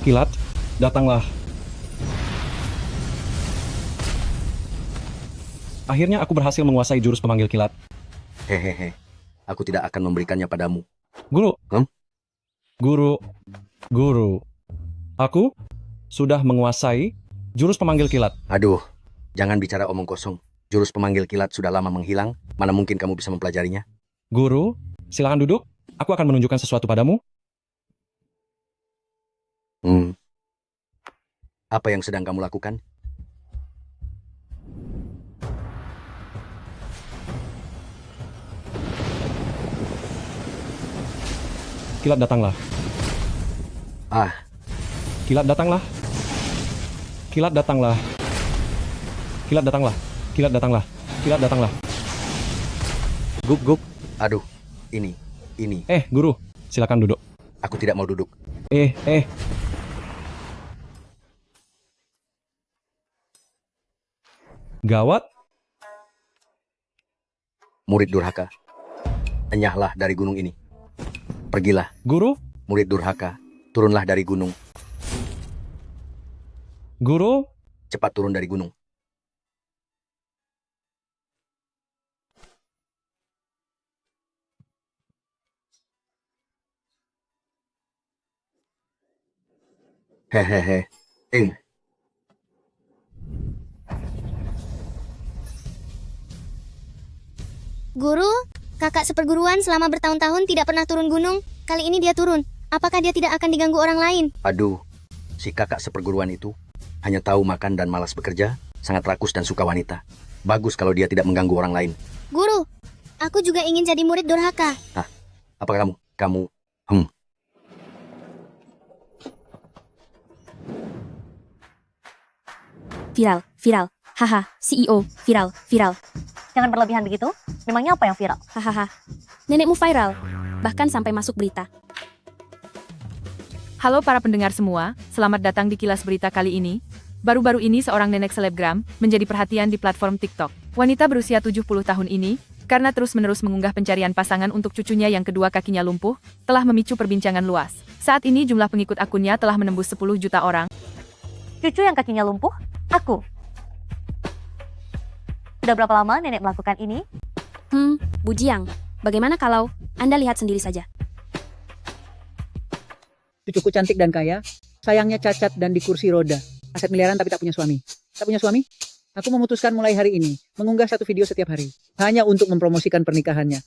Kilat, datanglah. Akhirnya aku berhasil menguasai jurus pemanggil kilat. Hehehe, aku tidak akan memberikannya padamu. Guru, guru, guru. Aku sudah menguasai jurus pemanggil kilat. Aduh, jangan bicara omong kosong. Jurus pemanggil kilat sudah lama menghilang, mana mungkin kamu bisa mempelajarinya? Guru, silakan duduk. Aku akan menunjukkan sesuatu padamu. Apa yang sedang kamu lakukan? Kilat, datanglah. Ah, Kilat, datanglah. Kilat, datanglah. Kilat, datanglah. Kilat, datanglah. Kilat, datanglah. guk. Aduh, ini. Guru, silakan duduk. Aku tidak mau duduk. Eh. Gawat, Murid durhaka, enyahlah dari gunung ini. Pergilah, guru, murid durhaka, turunlah dari gunung. guru. Cepat turun dari gunung. Hehehe. Guru, kakak seperguruan selama bertahun-tahun tidak pernah turun gunung. Kali ini dia turun. Apakah dia tidak akan diganggu orang lain? Aduh, si kakak seperguruan itu hanya tahu makan dan malas bekerja, sangat rakus dan suka wanita. Bagus kalau dia tidak mengganggu orang lain. Guru, aku juga ingin jadi murid durhaka. Apa kamu? Viral. Haha, CEO, viral. Jangan berlebihan begitu. Memangnya apa yang viral? Hahaha. Nenekmu viral. Bahkan sampai masuk berita. Halo para pendengar semua, selamat datang di Kilas Berita kali ini. Baru-baru ini seorang nenek selebgram menjadi perhatian di platform TikTok. Wanita berusia 70 tahun ini, karena terus-menerus mengunggah pencarian pasangan untuk cucunya yang kedua kakinya lumpuh, telah memicu perbincangan luas. Saat ini jumlah pengikut akunnya telah menembus 10 juta orang. Cucu yang kakinya lumpuh? Aku. Sudah berapa lama nenek melakukan ini? Bu Jiang, bagaimana kalau Anda lihat sendiri saja? Cucuku cantik dan kaya, sayangnya cacat dan di kursi roda. Aset miliaran tapi tak punya suami. Tak punya suami? Aku memutuskan mulai hari ini, mengunggah satu video setiap hari. Hanya untuk mempromosikan pernikahannya.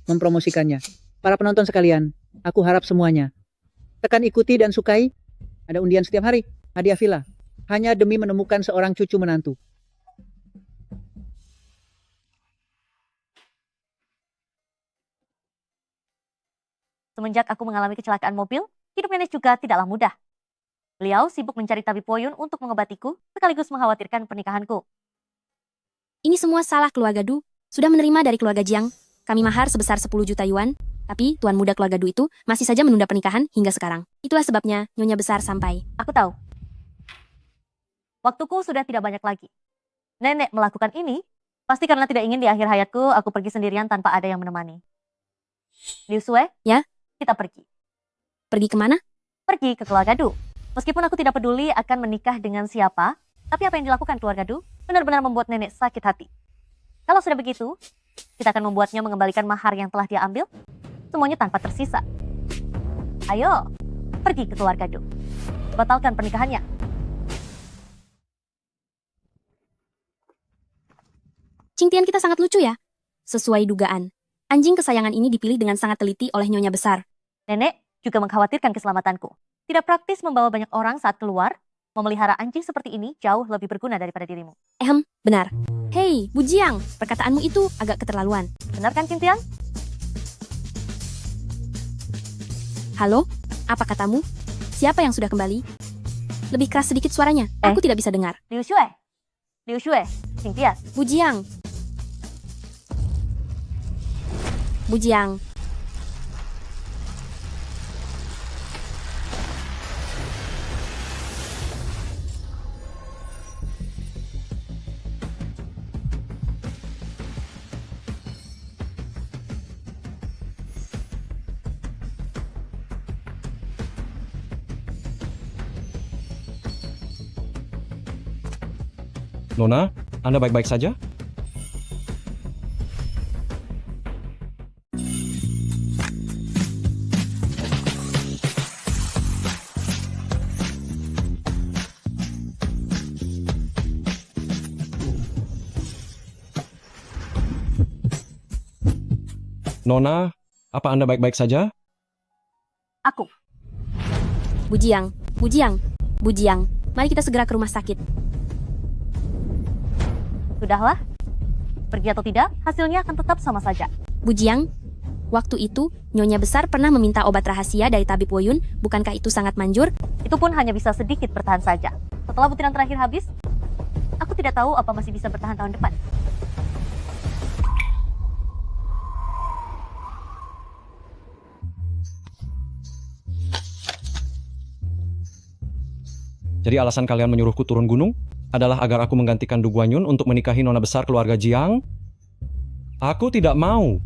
Mempromosikannya. Para penonton sekalian, aku harap semuanya. Tekan ikuti dan sukai. Ada undian setiap hari, hadiah villa. Hanya demi menemukan seorang cucu menantu. Semenjak aku mengalami kecelakaan mobil, hidup nenek juga tidaklah mudah. Beliau sibuk mencari tabib Poyun untuk mengobatiku, sekaligus mengkhawatirkan pernikahanku. Ini semua salah keluarga Du. Sudah menerima dari keluarga Jiang. Kami mahar sebesar 10 juta yuan. Tapi tuan muda keluarga Du itu masih saja menunda pernikahan hingga sekarang. Itulah sebabnya Nyonya Besar sampai. Aku tahu. Waktuku sudah tidak banyak lagi. Nenek melakukan ini, pasti karena tidak ingin di akhir hayatku aku pergi sendirian tanpa ada yang menemani. Liu Sue? Ya? Kita pergi. Pergi kemana? Pergi ke keluarga Du. Meskipun aku tidak peduli akan menikah dengan siapa, tapi apa yang dilakukan keluarga Du benar-benar membuat nenek sakit hati. Kalau sudah begitu, kita akan membuatnya mengembalikan mahar yang telah dia ambil, semuanya tanpa tersisa. Ayo, pergi ke keluarga Du. Batalkan pernikahannya. Cingtian kita sangat lucu ya. Sesuai dugaan. Anjing kesayangan ini dipilih dengan sangat teliti oleh Nyonya Besar. Nenek juga mengkhawatirkan keselamatanku. Tidak praktis membawa banyak orang saat keluar. Memelihara anjing seperti ini jauh lebih berguna daripada dirimu. Benar. Hei, Bu Jiang, perkataanmu itu agak keterlaluan. Benar kan, Cintian? Halo? Apa katamu? Siapa yang sudah kembali? Lebih keras sedikit suaranya. Aku tidak bisa dengar. Liu Sue, Cintian. Bu Jiang. Bu Jiang. Nona, Anda baik-baik saja? Nona, apa Anda baik-baik saja? Aku. Bujiang, Bujiang, Bujiang. Mari kita segera ke rumah sakit. Sudahlah. Pergi atau tidak, hasilnya akan tetap sama saja. Bujiang, waktu itu Nyonya Besar pernah meminta obat rahasia dari tabib Woyun. Bukankah itu sangat manjur? Itu pun hanya bisa sedikit bertahan saja. Setelah butiran terakhir habis, aku tidak tahu apa masih bisa bertahan tahun depan. Jadi alasan kalian menyuruhku turun gunung adalah agar aku menggantikan Du Guanyun untuk menikahi nona besar keluarga Jiang? Aku tidak mau.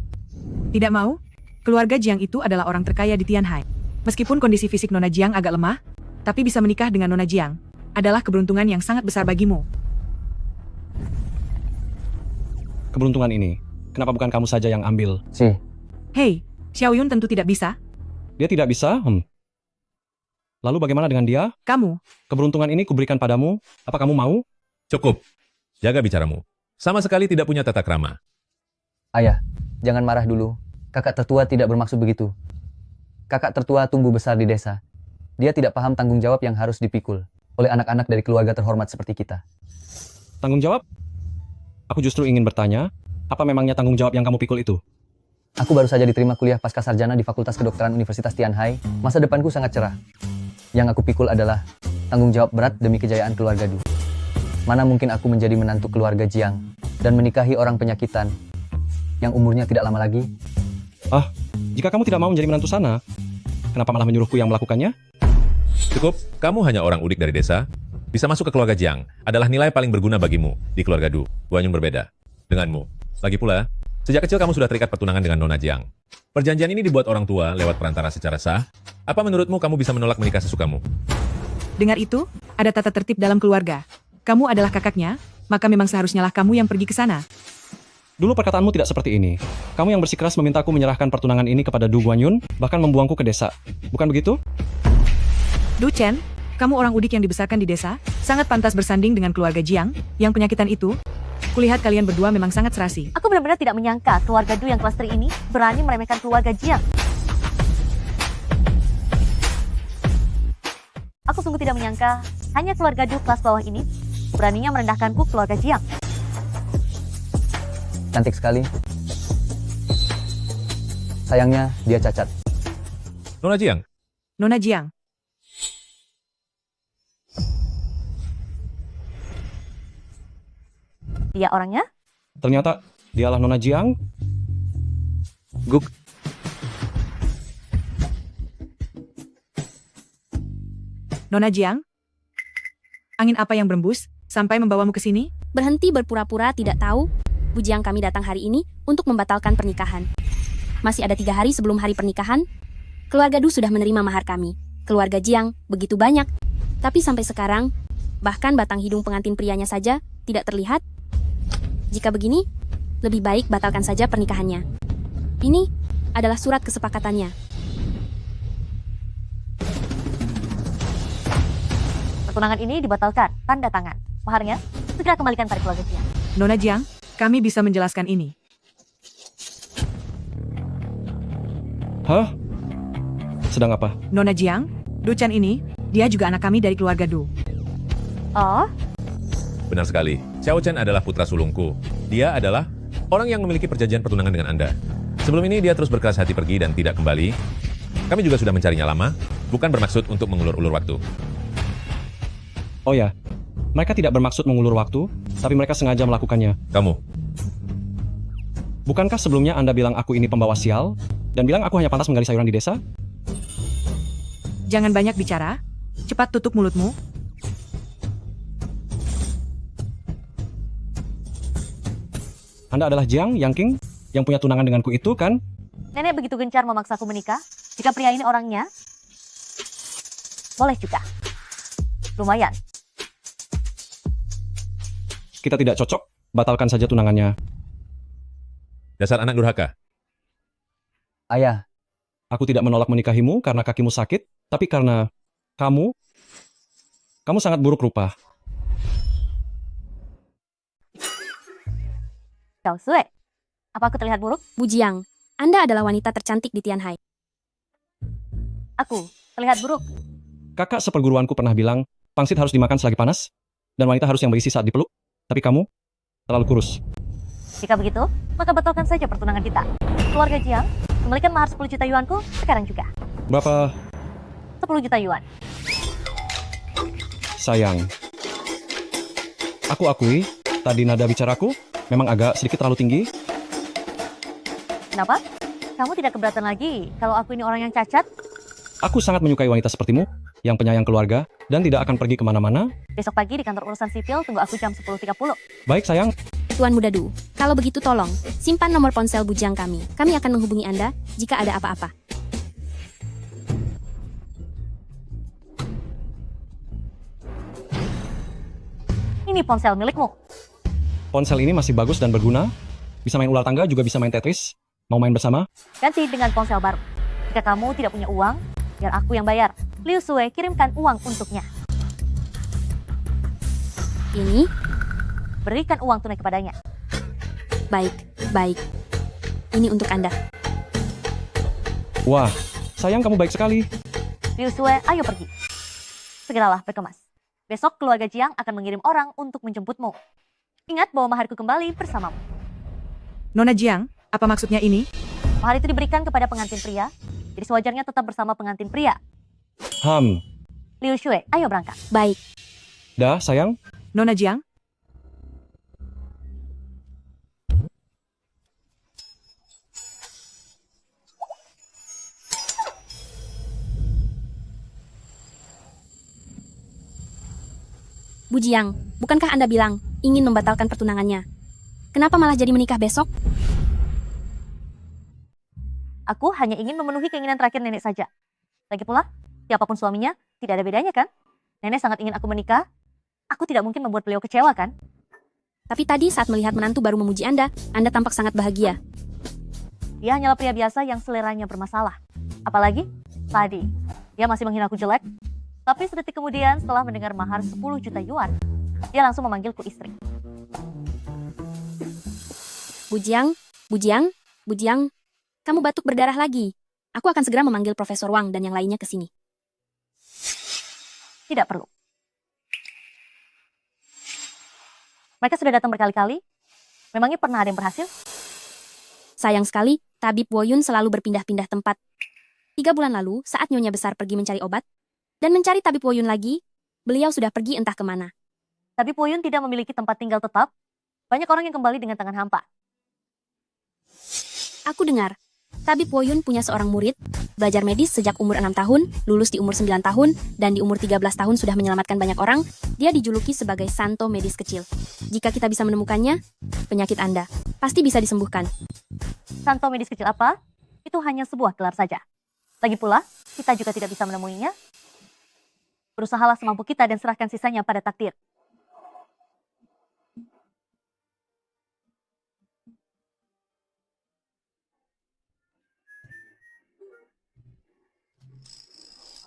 Tidak mau? Keluarga Jiang itu adalah orang terkaya di Tianhai. Meskipun kondisi fisik Nona Jiang agak lemah, tapi bisa menikah dengan Nona Jiang adalah keberuntungan yang sangat besar bagimu. Keberuntungan ini, kenapa bukan kamu saja yang ambil? Hei, Xiaoyun tentu tidak bisa. Dia tidak bisa? Lalu bagaimana dengan dia? Kamu, Keberuntungan ini kuberikan padamu. Apa kamu mau? Cukup. Jaga bicaramu. Sama sekali tidak punya tata krama. Ayah, jangan marah dulu. Kakak tertua tidak bermaksud begitu. Kakak tertua tumbuh besar di desa. Dia tidak paham tanggung jawab yang harus dipikul oleh anak-anak dari keluarga terhormat seperti kita. Tanggung jawab? Aku justru ingin bertanya, apa memangnya tanggung jawab yang kamu pikul itu? Aku baru saja diterima kuliah pasca sarjana di Fakultas Kedokteran Universitas Tianhai. Masa depanku sangat cerah. Yang aku pikul adalah tanggung jawab berat demi kejayaan keluarga Du. Mana mungkin aku menjadi menantu keluarga Jiang dan menikahi orang penyakitan yang umurnya tidak lama lagi? Jika kamu tidak mau menjadi menantu sana, kenapa malah menyuruhku yang melakukannya? Cukup, kamu hanya orang udik dari desa. Bisa masuk ke keluarga Jiang adalah nilai paling berguna bagimu di keluarga Du. Guanyun berbeda denganmu. Lagi pula, sejak kecil kamu sudah terikat pertunangan dengan Nona Jiang. Perjanjian ini dibuat orang tua lewat perantara secara sah. Apa menurutmu kamu bisa menolak menikah sesukamu? dengar itu, ada tata tertib dalam keluarga. Kamu adalah kakaknya, maka memang seharusnyalah kamu yang pergi ke sana. Dulu perkataanmu tidak seperti ini. Kamu yang bersikeras memintaku menyerahkan pertunangan ini kepada Du Guanyun, bahkan membuangku ke desa. Bukan begitu? Du Chen, kamu orang udik yang dibesarkan di desa, sangat pantas bersanding dengan keluarga Jiang, yang penyakitan itu. Kulihat kalian berdua memang sangat serasi. Aku benar-benar tidak menyangka keluarga Du yang kelas 3 ini berani meremehkan keluarga Jiang. Aku sungguh tidak menyangka hanya keluarga Du kelas bawah ini beraninya merendahkanku keluarga Jiang. Cantik sekali. Sayangnya, dia cacat. Nona Jiang, Nona Jiang, Dia orangnya? Ternyata dialah Nona Jiang. Guk, Nona Jiang? Angin apa yang berembus sampai membawamu ke sini? Berhenti berpura-pura tidak tahu. Bujiang kami datang hari ini untuk membatalkan pernikahan. Masih ada 3 hari sebelum hari pernikahan. Keluarga Du sudah menerima mahar kami. Keluarga Jiang begitu banyak. Tapi sampai sekarang, bahkan batang hidung pengantin prianya saja tidak terlihat. Jika begini, lebih baik batalkan saja pernikahannya. Ini adalah surat kesepakatannya. Pertunangan ini dibatalkan, tanda tangan. Maharnya segera kembalikan pada keluarga Jiang. Nona Jiang, kami bisa menjelaskan ini. Hah? Sedang apa? Nona Jiang, Du Chen ini, dia juga anak kami dari keluarga Du. Oh, benar sekali. Xiao Chen adalah putra sulungku. Dia adalah orang yang memiliki perjanjian pertunangan dengan Anda. Sebelum ini dia terus berkeras hati pergi dan tidak kembali. Kami juga sudah mencarinya lama, bukan bermaksud untuk mengulur-ulur waktu. Oh ya, mereka tidak bermaksud mengulur waktu, tapi mereka sengaja melakukannya. Kamu, Bukankah sebelumnya Anda bilang aku ini pembawa sial, dan bilang aku hanya pantas menggali sayuran di desa? Jangan banyak bicara, cepat tutup mulutmu. Anda adalah Jiang, Yangqing, yang punya tunangan denganku itu, kan? nenek begitu gencar memaksaku menikah. Jika pria ini orangnya, boleh juga. Lumayan. kita tidak cocok, batalkan saja tunangannya. Dasar anak durhaka. Ayah, Aku tidak menolak menikahimu karena kakimu sakit, tapi karena kamu sangat buruk rupa. Kau Sue, apa aku terlihat buruk? Bu Jiang, Anda adalah wanita tercantik di Tianhai. Aku terlihat buruk. Kakak seperguruanku pernah bilang, pangsit harus dimakan selagi panas, dan wanita harus yang berisi saat dipeluk. Tapi kamu terlalu kurus. Jika begitu, maka batalkan saja pertunangan kita. Keluarga Jiang, kembalikan mahar 10 juta yuanku sekarang juga. Berapa 10 juta yuan. sayang? Aku akui, tadi nada bicaraku memang agak sedikit terlalu tinggi. Kenapa? Kamu tidak keberatan lagi kalau aku ini orang yang cacat? Aku sangat menyukai wanita sepertimu, yang penyayang keluarga, dan tidak akan pergi kemana-mana. Besok pagi di kantor urusan sipil, tunggu aku jam 10.30. Baik sayang, Tuan Muda Du, kalau begitu tolong, simpan nomor ponsel Bu Jiang kami. Kami akan menghubungi Anda jika ada apa-apa. Ini ponsel milikmu. ponsel ini masih bagus dan berguna. Bisa main ular tangga, juga bisa main Tetris. Mau main bersama? Ganti dengan ponsel baru. Jika kamu tidak punya uang, biar aku yang bayar. Liu Sue kirimkan uang untuknya. Ini, Berikan uang tunai kepadanya. baik. Ini untuk Anda. Wah, sayang kamu baik sekali. Liu Sue, ayo pergi. Segeralah berkemas. Besok keluarga Jiang akan mengirim orang untuk menjemputmu. Ingat bahwa maharku kembali bersamamu. Nona Jiang, apa maksudnya ini? Mahar itu diberikan kepada pengantin pria, jadi sewajarnya tetap bersama pengantin pria. Liu Sue, ayo berangkat. Baik. Dah, sayang. Nona Jiang? Bu Jiang, bukankah Anda bilang ingin membatalkan pertunangannya? Kenapa malah jadi menikah besok? Aku hanya ingin memenuhi keinginan terakhir nenek saja. Lagi pula, siapapun suaminya, tidak ada bedanya kan? Nenek sangat ingin aku menikah. Aku tidak mungkin membuat beliau kecewa kan? Tapi tadi saat melihat menantu baru memuji Anda tampak sangat bahagia. Dia hanyalah pria biasa yang seleranya bermasalah. Apalagi, tadi, dia masih menghina aku jelek. Tapi sedetik kemudian setelah mendengar mahar 10 juta yuan, dia langsung memanggilku istri. Bu Jiang, kamu batuk berdarah lagi. Aku akan segera memanggil Profesor Wang dan yang lainnya ke sini. Tidak perlu. Mereka sudah datang berkali-kali. Memangnya pernah ada yang berhasil? Sayang sekali, Tabib Woyun selalu berpindah-pindah tempat. 3 bulan lalu, saat Nyonya Besar pergi mencari obat, dan mencari Tabib Woyun lagi, beliau sudah pergi entah kemana. Tapi Poyun tidak memiliki tempat tinggal tetap. Banyak orang yang kembali dengan tangan hampa. Aku dengar, Tabib Woyun punya seorang murid, belajar medis sejak umur 6 tahun, lulus di umur 9 tahun, dan di umur 13 tahun sudah menyelamatkan banyak orang. Dia dijuluki sebagai Santo Medis kecil. Jika kita bisa menemukannya, penyakit Anda pasti bisa disembuhkan. Santo medis kecil apa? Itu hanya sebuah gelar saja. Lagi pula, kita juga tidak bisa menemuinya. Berusahalah semampu kita dan serahkan sisanya pada takdir.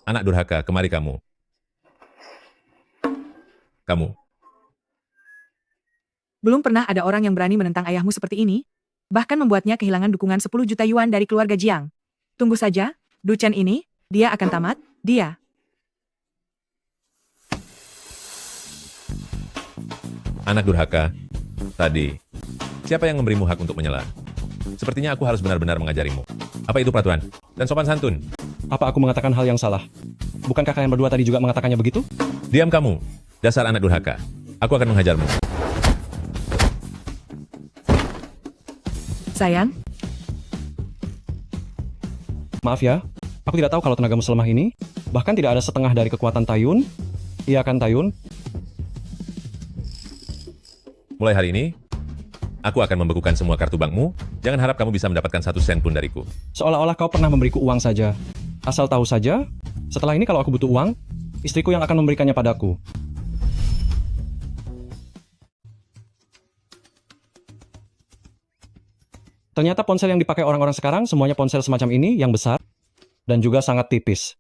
Anak durhaka, kemari kamu. Kamu. Belum pernah ada orang yang berani menentang ayahmu seperti ini, bahkan membuatnya kehilangan dukungan 10 juta yuan dari keluarga Jiang. Tunggu saja, Du Chen ini, dia akan tamat, dia. Anak durhaka, tadi, siapa yang memberimu hak untuk menyela? Sepertinya aku harus benar-benar mengajarimu. Apa itu peraturan? Dan sopan santun. Apa aku mengatakan hal yang salah? Bukankah kalian berdua tadi juga mengatakannya begitu? Diam kamu, dasar anak durhaka. Aku akan menghajarmu. Sayang, Maaf ya, aku tidak tahu kalau tenagamu selemah ini. Bahkan tidak ada setengah dari kekuatan Tayun. Iya kan Tayun? Mulai hari ini, aku akan membekukan semua kartu bankmu. Jangan harap kamu bisa mendapatkan 1 sen pun dariku. Seolah-olah kau pernah memberiku uang saja. Asal tahu saja, setelah ini kalau aku butuh uang, istriku yang akan memberikannya padaku. Ternyata ponsel yang dipakai orang-orang sekarang semuanya ponsel semacam ini yang besar dan juga sangat tipis.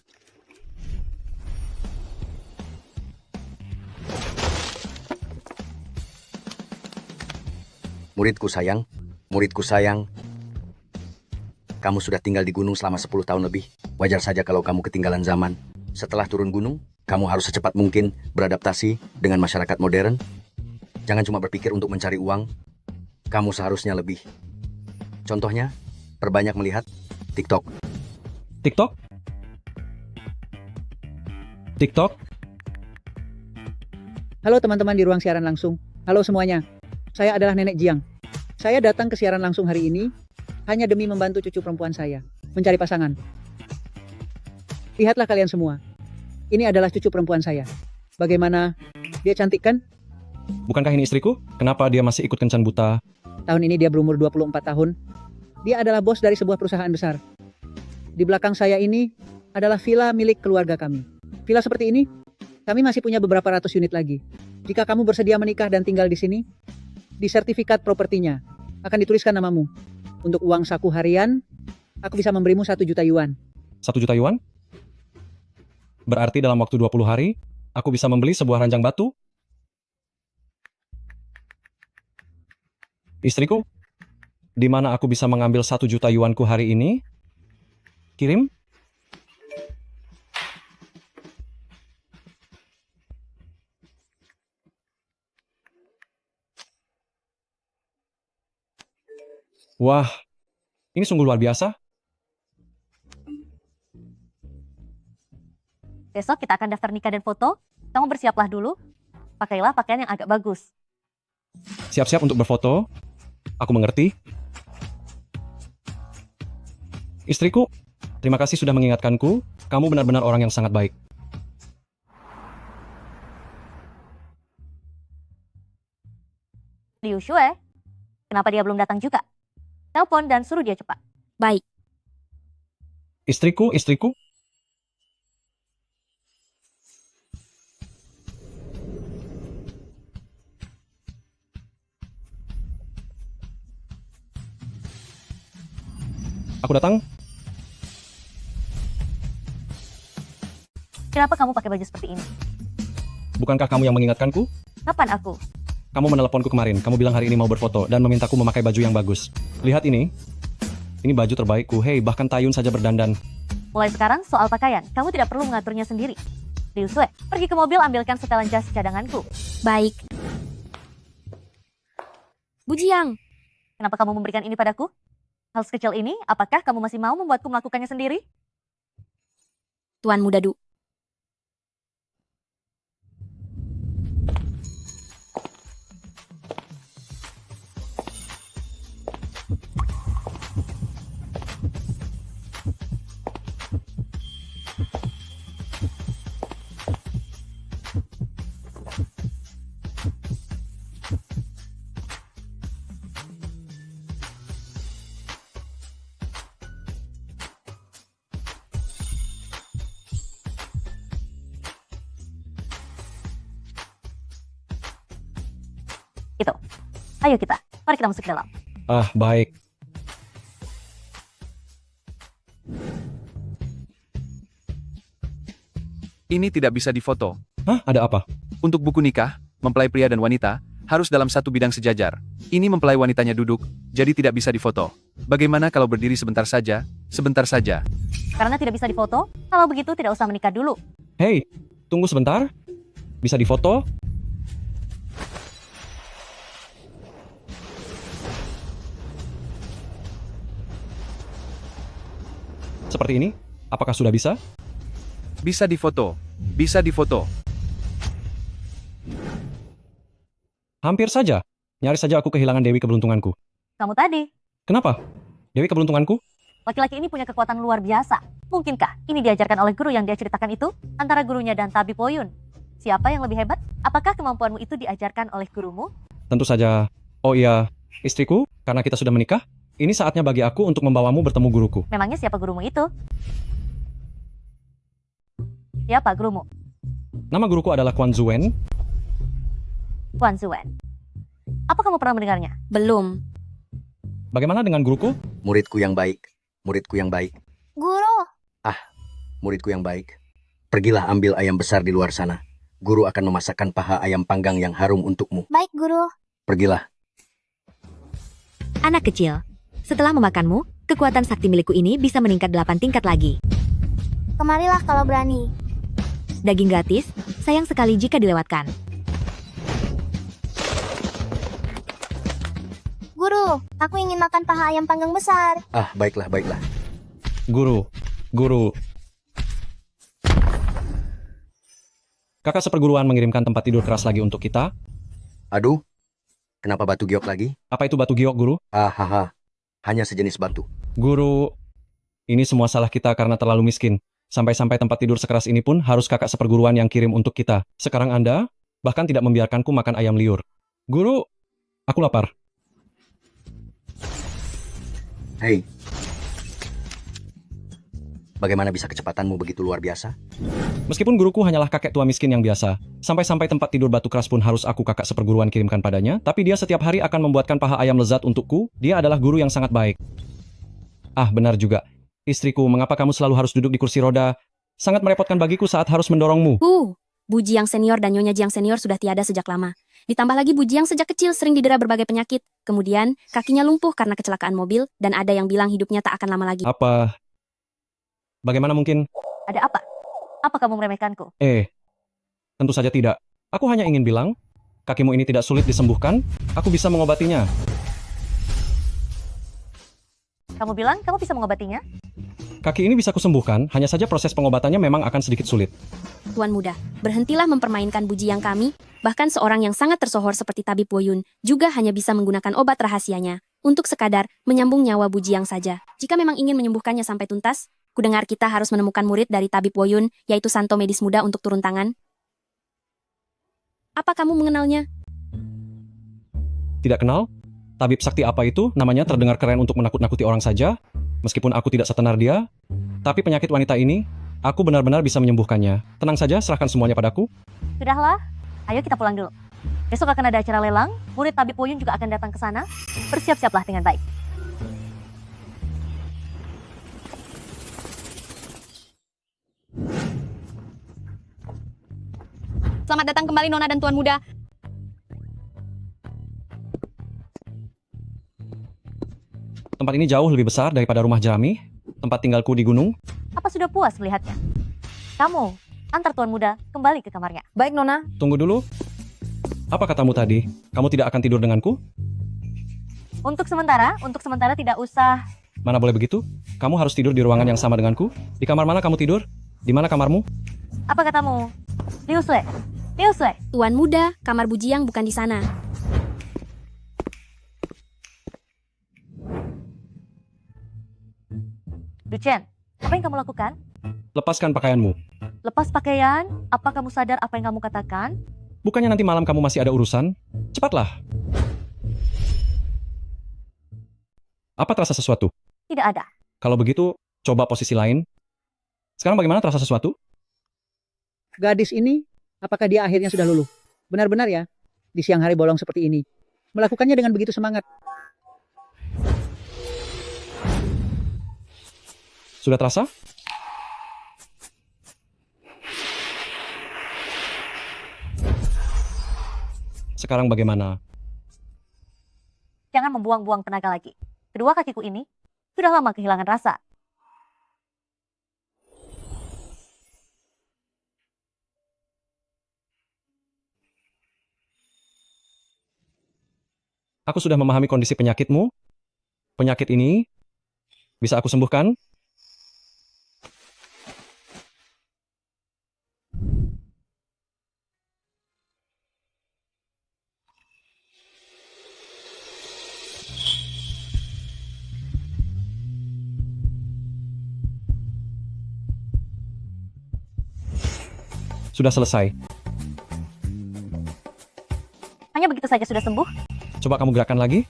Muridku sayang, kamu sudah tinggal di gunung selama 10 tahun lebih. Wajar saja kalau kamu ketinggalan zaman. Setelah turun gunung, kamu harus secepat mungkin beradaptasi dengan masyarakat modern. Jangan cuma berpikir untuk mencari uang. Kamu seharusnya lebih. Contohnya, perbanyak melihat TikTok. TikTok? TikTok? Halo teman-teman di ruang siaran langsung. Halo semuanya. Saya adalah Nenek Jiang. Saya datang ke siaran langsung hari ini hanya demi membantu cucu perempuan saya mencari pasangan. Lihatlah kalian semua. Ini adalah cucu perempuan saya. Bagaimana? Dia cantik kan? Bukankah ini istriku? Kenapa dia masih ikut kencan buta? Tahun ini dia berumur 24 tahun. Dia adalah bos dari sebuah perusahaan besar. Di belakang saya ini adalah villa milik keluarga kami. Villa seperti ini, kami masih punya beberapa ratus unit lagi. Jika kamu bersedia menikah dan tinggal di sini, di sertifikat propertinya akan dituliskan namamu. Untuk uang saku harian, aku bisa memberimu 1 juta yuan. 1 juta yuan? Berarti dalam waktu 20 hari, aku bisa membeli sebuah ranjang batu? Istriku, di mana aku bisa mengambil 1 juta yuanku hari ini? Kirim? Wah, ini sungguh luar biasa. Besok kita akan daftar nikah dan foto. Kamu bersiaplah dulu. Pakailah pakaian yang agak bagus. Siap-siap untuk berfoto. Aku mengerti. Istriku, terima kasih sudah mengingatkanku. Kamu benar-benar orang yang sangat baik. Liu Shue, kenapa dia belum datang juga? Telepon dan suruh dia cepat. Baik. Istriku. Aku datang. Kenapa kamu pakai baju seperti ini? Bukankah kamu yang mengingatkanku? Kapan aku? Kamu meneleponku kemarin. Kamu bilang hari ini mau berfoto dan memintaku memakai baju yang bagus. Lihat ini. Ini baju terbaikku. Hei, bahkan Tayun saja berdandan. Mulai sekarang soal pakaian, kamu tidak perlu mengaturnya sendiri. Liu Shue, pergi ke mobil ambilkan setelan jas cadanganku. Baik. Bu Jiang, Kenapa kamu memberikan ini padaku? Hal sekecil ini, apakah kamu masih mau membuatku melakukannya sendiri? Tuan Muda Du. Itu. Ayo kita, mari kita masuk ke dalam. Ah, baik. Ini tidak bisa difoto. Hah, ada apa? Untuk buku nikah, mempelai pria dan wanita harus dalam satu bidang sejajar. Ini mempelai wanitanya duduk, jadi tidak bisa difoto. Bagaimana kalau berdiri sebentar saja? Sebentar saja. Karena tidak bisa difoto, kalau begitu tidak usah menikah dulu. Hei, tunggu sebentar. Bisa difoto? Seperti ini? Apakah sudah bisa? Bisa difoto. Bisa difoto. Hampir saja. Nyaris saja aku kehilangan Dewi keberuntunganku. Kamu tadi, Kenapa? Dewi keberuntunganku? laki-laki ini punya kekuatan luar biasa. Mungkinkah ini diajarkan oleh guru yang dia ceritakan itu? Antara gurunya dan Tabi Poyun. Siapa yang lebih hebat? Apakah kemampuanmu itu diajarkan oleh gurumu? Tentu saja. Oh iya, istriku, karena kita sudah menikah, ini saatnya bagi aku untuk membawamu bertemu guruku. Memangnya siapa gurumu itu? Siapa gurumu? Nama guruku adalah Quan Zuen. Guan Zuen. Apa kamu pernah mendengarnya? Belum. Bagaimana dengan guruku? Muridku yang baik, muridku yang baik, Guru, muridku yang baik. Pergilah ambil ayam besar di luar sana. Guru akan memasakkan paha ayam panggang yang harum untukmu. baik guru. Pergilah. Anak kecil, setelah memakanmu, kekuatan sakti milikku ini bisa meningkat 8 tingkat lagi. Kemarilah kalau berani. Daging gratis, sayang sekali jika dilewatkan. Guru, aku ingin makan paha ayam panggang besar. Baiklah, baiklah. Guru. Kakak seperguruan mengirimkan tempat tidur keras lagi untuk kita. Aduh, kenapa batu giok lagi? Apa itu batu giok, Guru? Hanya sejenis batu. Guru, ini semua salah kita karena terlalu miskin. Sampai-sampai tempat tidur sekeras ini pun harus kakak seperguruan yang kirim untuk kita. Sekarang Anda bahkan tidak membiarkanku makan ayam liur. Guru, aku lapar. Hei, bagaimana bisa kecepatanmu begitu luar biasa? Meskipun guruku hanyalah kakek tua miskin yang biasa, sampai-sampai tempat tidur batu keras pun harus aku kakak seperguruan kirimkan padanya, tapi dia setiap hari akan membuatkan paha ayam lezat untukku. Dia adalah guru yang sangat baik. Benar juga. Istriku, mengapa kamu selalu harus duduk di kursi roda? Sangat merepotkan bagiku saat harus mendorongmu. Bu Jiang senior dan Nyonya Jiang senior sudah tiada sejak lama. Ditambah lagi Bu Jiang sejak kecil sering didera berbagai penyakit. Kemudian, kakinya lumpuh karena kecelakaan mobil, dan ada yang bilang hidupnya tak akan lama lagi. Apa? Bagaimana mungkin? Ada apa? Apa kamu meremehkanku? Tentu saja tidak. Aku hanya ingin bilang, kakimu ini tidak sulit disembuhkan, aku bisa mengobatinya. Kamu bilang kamu bisa mengobatinya? Kaki ini bisa kusembuhkan, hanya saja proses pengobatannya memang akan sedikit sulit. Tuan muda, berhentilah mempermainkan Bu Jiang kami. Bahkan seorang yang sangat tersohor seperti Tabib Woyun juga hanya bisa menggunakan obat rahasianya untuk sekadar menyambung nyawa Bu Jiang saja. Jika memang ingin menyembuhkannya sampai tuntas, kudengar kita harus menemukan murid dari Tabib Woyun, yaitu Santo Medis Muda untuk turun tangan. Apa kamu mengenalnya? Tidak kenal? Tabib sakti apa itu? Namanya terdengar keren untuk menakut-nakuti orang saja. Meskipun aku tidak setenar dia, tapi penyakit wanita ini, aku benar-benar bisa menyembuhkannya. Tenang saja, serahkan semuanya padaku. Sudahlah, ayo kita pulang dulu. Besok akan ada acara lelang, murid Tabib Woyun juga akan datang ke sana. Bersiap-siaplah dengan baik. Selamat datang kembali Nona dan Tuan Muda. Tempat ini jauh lebih besar daripada rumah Jerami, tempat tinggalku di gunung. Apa sudah puas melihatnya? Kamu, antar Tuan Muda kembali ke kamarnya. Baik, Nona. Tunggu dulu. Apa katamu tadi? Kamu tidak akan tidur denganku? Untuk sementara tidak usah. Mana boleh begitu? Kamu harus tidur di ruangan yang sama denganku. Di kamar mana kamu tidur? Di mana kamarmu? Apa katamu? Liu Sui. Liu Sui. Tuan Muda, kamar Bu Jiang bukan di sana. Duchen, apa yang kamu lakukan? Lepaskan pakaianmu. Lepas pakaian? Apa kamu sadar apa yang kamu katakan? Bukannya nanti malam kamu masih ada urusan? Cepatlah. Apa terasa sesuatu? Tidak ada. Kalau begitu, coba posisi lain. Sekarang bagaimana terasa sesuatu? Gadis ini, apakah dia akhirnya sudah luluh? Benar-benar ya, di siang hari bolong seperti ini. Melakukannya dengan begitu semangat. Sudah terasa? Sekarang bagaimana? Jangan membuang-buang tenaga lagi. Kedua kakiku ini sudah lama kehilangan rasa. Aku sudah memahami kondisi penyakitmu. Penyakit ini bisa aku sembuhkan. Sudah selesai. Hanya begitu saja sudah sembuh? Coba kamu gerakkan lagi.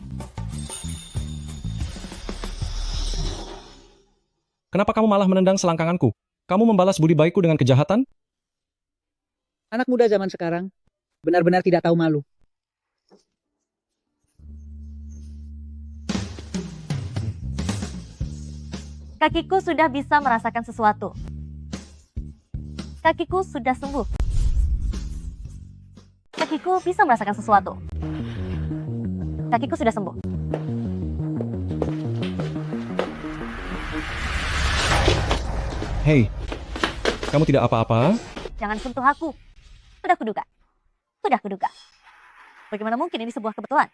Kenapa kamu malah menendang selangkanganku? Kamu membalas budi baikku dengan kejahatan? Anak muda zaman sekarang benar-benar tidak tahu malu. Kakiku sudah bisa merasakan sesuatu. Kakiku sudah sembuh. Kakiku bisa merasakan sesuatu. Kakiku sudah sembuh. Hei, kamu tidak apa-apa? Jangan sentuh aku. Sudah kuduga. Sudah kuduga. Bagaimana mungkin ini sebuah kebetulan?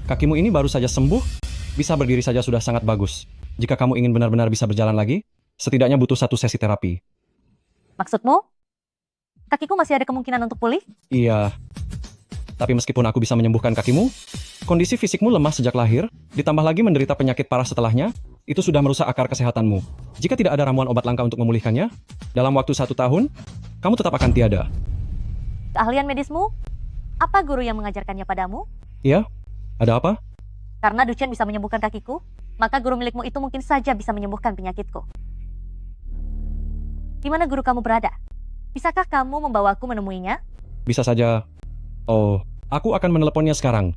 Kakimu ini baru saja sembuh, bisa berdiri saja sudah sangat bagus. Jika kamu ingin benar-benar bisa berjalan lagi, setidaknya butuh 1 sesi terapi. Maksudmu? Kakiku masih ada kemungkinan untuk pulih? Iya, tapi meskipun aku bisa menyembuhkan kakimu, kondisi fisikmu lemah sejak lahir, ditambah lagi menderita penyakit parah setelahnya, itu sudah merusak akar kesehatanmu. Jika tidak ada ramuan obat langka untuk memulihkannya, dalam waktu 1 tahun, kamu tetap akan tiada. Keahlian medismu? Apa guru yang mengajarkannya padamu? Iya? Ada apa? Karena Duchen bisa menyembuhkan kakiku, maka guru milikmu itu mungkin saja bisa menyembuhkan penyakitku. Di mana guru kamu berada? Bisakah kamu membawaku menemuinya? Bisa saja. Oh, aku akan meneleponnya sekarang.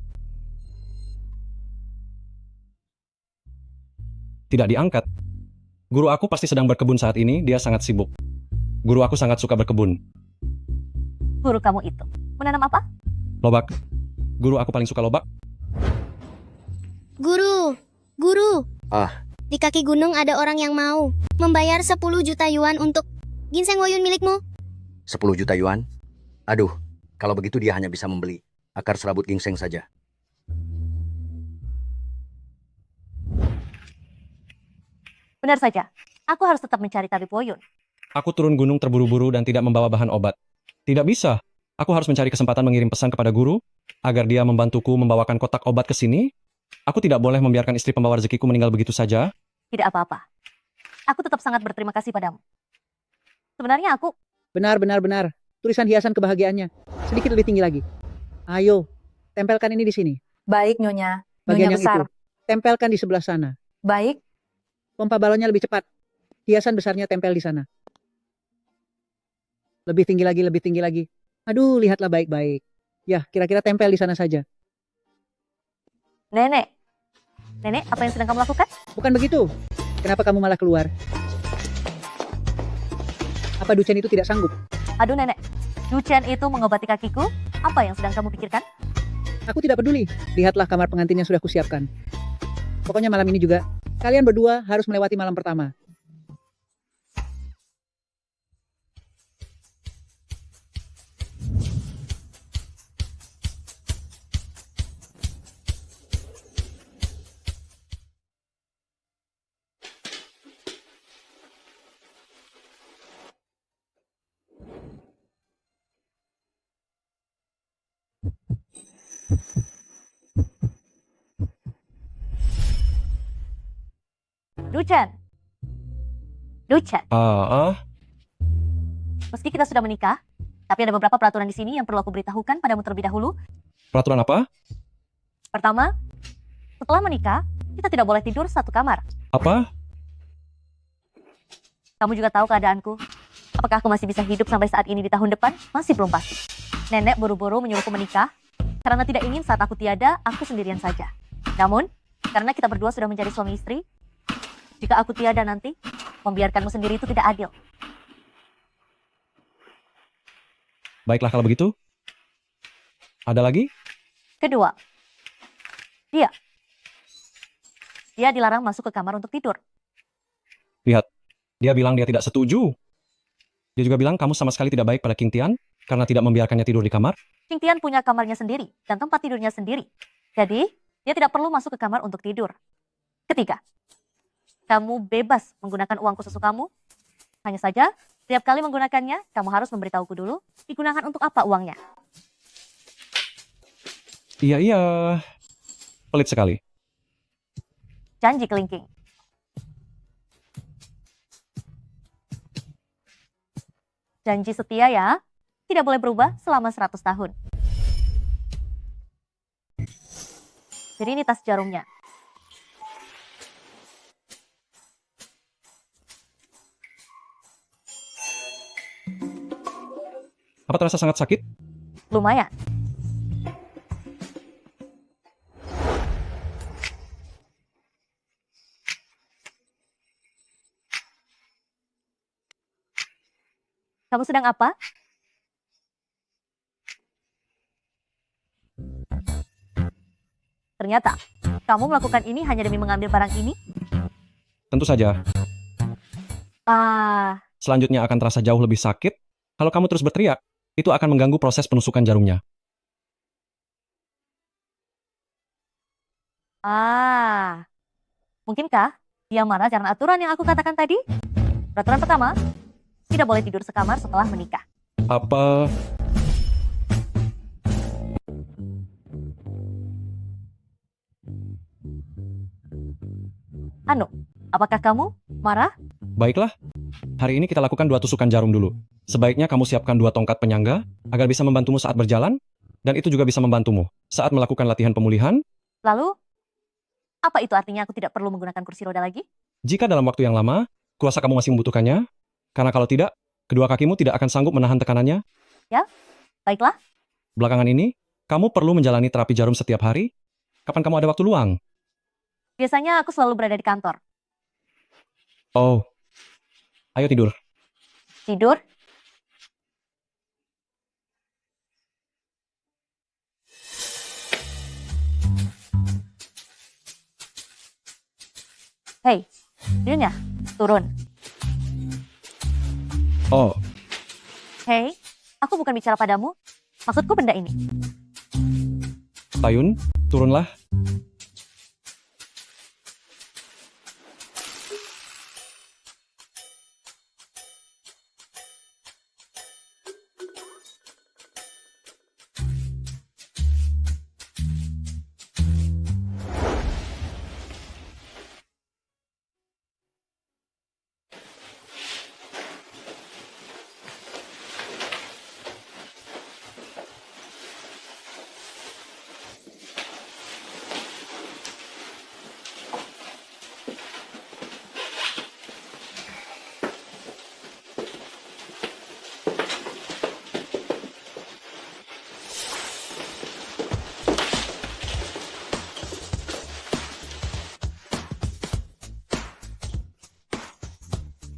Tidak diangkat. Guru aku pasti sedang berkebun saat ini, dia sangat sibuk. Guru aku sangat suka berkebun. Guru kamu itu menanam apa? Lobak. Guru aku paling suka lobak. Guru. Ah. Di kaki gunung ada orang yang mau membayar 10 juta yuan untuk ginseng woyun milikmu. 10 juta yuan? Aduh, kalau begitu dia hanya bisa membeli akar serabut ginseng saja. Benar saja. Aku harus tetap mencari tabib woyun. Aku turun gunung terburu-buru dan tidak membawa bahan obat. Tidak bisa. Aku harus mencari kesempatan mengirim pesan kepada guru agar dia membantuku membawakan kotak obat ke sini. Aku tidak boleh membiarkan istri pembawa rezekiku meninggal begitu saja. Tidak apa-apa. Aku tetap sangat berterima kasih padamu. Sebenarnya aku... Benar. Tulisan hiasan kebahagiaannya. Sedikit lebih tinggi lagi. Ayo, tempelkan ini di sini. Baik, Nyonya. Bagian Nyonya yang besar. itu. Tempelkan di sebelah sana. Baik. Pompa balonnya lebih cepat. Hiasan besarnya tempel di sana. Lebih tinggi lagi. Aduh, lihatlah baik-baik. Ya, kira-kira tempel di sana saja. Nenek, apa yang sedang kamu lakukan? Bukan begitu. Kenapa kamu malah keluar? Apa Duchen itu tidak sanggup? Aduh nenek, Duchen itu mengobati kakiku. Apa yang sedang kamu pikirkan? Aku tidak peduli. Lihatlah kamar pengantinnya sudah kusiapkan. Pokoknya malam ini juga, kalian berdua harus melewati malam pertama. Duchen, Ah, meski kita sudah menikah, tapi ada beberapa peraturan di sini yang perlu aku beritahukan padamu terlebih dahulu. peraturan apa? Pertama, setelah menikah, kita tidak boleh tidur satu kamar. Apa? Kamu juga tahu keadaanku. Apakah aku masih bisa hidup sampai saat ini di tahun depan? Masih belum pasti. Nenek buru-buru menyuruhku menikah, karena tidak ingin saat aku tiada, aku sendirian saja. Namun, karena kita berdua sudah menjadi suami istri, jika aku tiada nanti, membiarkanmu sendiri itu tidak adil. Baiklah kalau begitu. Ada lagi? Kedua, dia dilarang masuk ke kamar untuk tidur. Lihat, dia bilang dia tidak setuju. Dia juga bilang kamu sama sekali tidak baik pada King Tian karena tidak membiarkannya tidur di kamar. King Tian punya kamarnya sendiri dan tempat tidurnya sendiri. Jadi, dia tidak perlu masuk ke kamar untuk tidur. Ketiga, kamu bebas menggunakan uangku sesukamu. Hanya saja, setiap kali menggunakannya, kamu harus memberitahuku dulu digunakan untuk apa uangnya. Iya. Pelit sekali. Janji kelingking. Janji setia ya, tidak boleh berubah selama 100 tahun. Jadi ini tas jarumnya. Apa terasa sangat sakit? Lumayan. Kamu sedang apa? Ternyata, kamu melakukan ini hanya demi mengambil barang ini? Tentu saja. Ah, Selanjutnya akan terasa jauh lebih sakit. Kalau kamu terus berteriak, itu akan mengganggu proses penusukan jarumnya. mungkinkah dia marah karena aturan yang aku katakan tadi? Peraturan pertama, tidak boleh tidur sekamar setelah menikah. Apa... Anu, apakah kamu marah? Baiklah, hari ini kita lakukan 2 tusukan jarum dulu. Sebaiknya kamu siapkan 2 tongkat penyangga agar bisa membantumu saat berjalan, dan itu juga bisa membantumu saat melakukan latihan pemulihan. Lalu, apa itu artinya aku tidak perlu menggunakan kursi roda lagi? Jika dalam waktu yang lama, kuasa kamu masih membutuhkannya, karena kalau tidak, kedua kakimu tidak akan sanggup menahan tekanannya. Baiklah, Belakangan ini, kamu perlu menjalani terapi jarum setiap hari. Kapan kamu ada waktu luang? biasanya aku selalu berada di kantor. Oh, ayo tidur. Tidur? Hei, Nyonya, turun. Oh, Hei, aku bukan bicara padamu. Maksudku benda ini. Tayun, turunlah.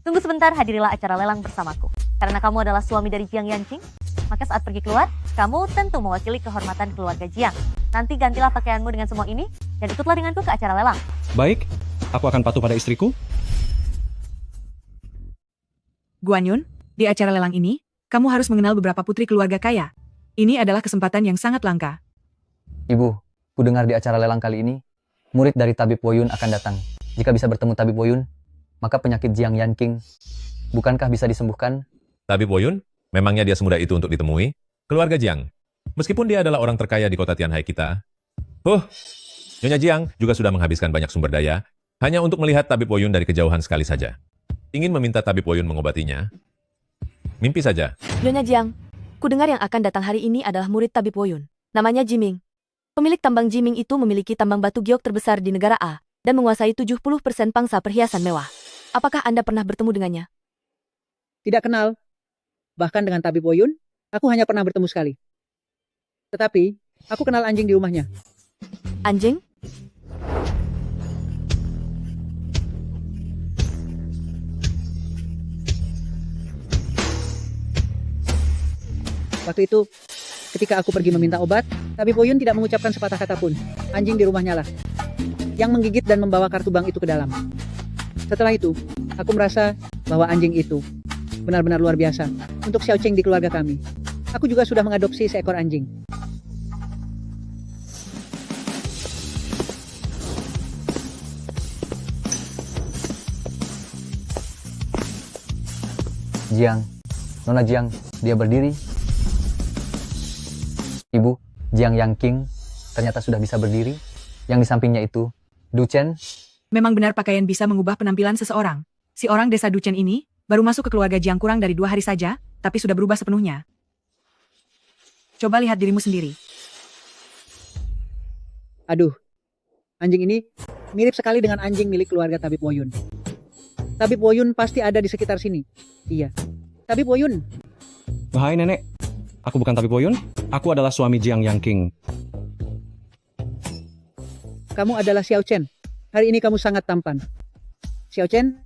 Tunggu sebentar, hadirilah acara lelang bersamaku. Karena kamu adalah suami dari Jiang Yanqing, maka saat pergi keluar, kamu tentu mewakili kehormatan keluarga Jiang. Nanti gantilah pakaianmu dengan semua ini, dan ikutlah denganku ke acara lelang. Baik, aku akan patuh pada istriku. Guan Yun, di acara lelang ini, kamu harus mengenal beberapa putri keluarga kaya. Ini adalah kesempatan yang sangat langka. Ibu, ku dengar di acara lelang kali ini, murid dari Tabib Woyun akan datang. Jika bisa bertemu Tabib Woyun, maka penyakit Jiang Yanqing bukankah bisa disembuhkan? Tabib Woyun, memangnya dia semudah itu untuk ditemui? Keluarga Jiang, meskipun dia adalah orang terkaya di kota Tianhai kita, Nyonya Jiang juga sudah menghabiskan banyak sumber daya hanya untuk melihat Tabib Woyun dari kejauhan sekali saja. Ingin meminta Tabib Woyun mengobatinya? Mimpi saja. Nyonya Jiang, ku dengar yang akan datang hari ini adalah murid Tabib Woyun. Namanya Jiming. Pemilik tambang Jiming itu memiliki tambang batu giok terbesar di negara A dan menguasai 70% pangsa perhiasan mewah. Apakah Anda pernah bertemu dengannya? Tidak kenal. Bahkan dengan Tabib Woyun, aku hanya pernah bertemu sekali. Tetapi, aku kenal anjing di rumahnya. Anjing? Waktu itu, ketika aku pergi meminta obat, Tabib Woyun tidak mengucapkan sepatah kata pun. Anjing di rumahnya lah yang menggigit dan membawa kartu bank itu ke dalam. Setelah itu, aku merasa bahwa anjing itu benar-benar luar biasa untuk Xiao Cheng di keluarga kami. Aku juga sudah mengadopsi seekor anjing. Jiang, Nona Jiang, dia berdiri. Ibu, Jiang Yanqing ternyata sudah bisa berdiri. Yang di sampingnya itu, Du Chen. Memang benar pakaian bisa mengubah penampilan seseorang. Si orang desa Duchen ini baru masuk ke keluarga Jiang kurang dari 2 hari saja, tapi sudah berubah sepenuhnya. Coba lihat dirimu sendiri. Aduh, anjing ini mirip sekali dengan anjing milik keluarga Tabib Woyun. Tabib Woyun pasti ada di sekitar sini. Iya, Tabib Woyun. Hai nenek, aku bukan Tabib Woyun, aku adalah suami Jiang Yanqing. Kamu adalah Xiao Chen. Hari ini kamu sangat tampan. Xiao Chen,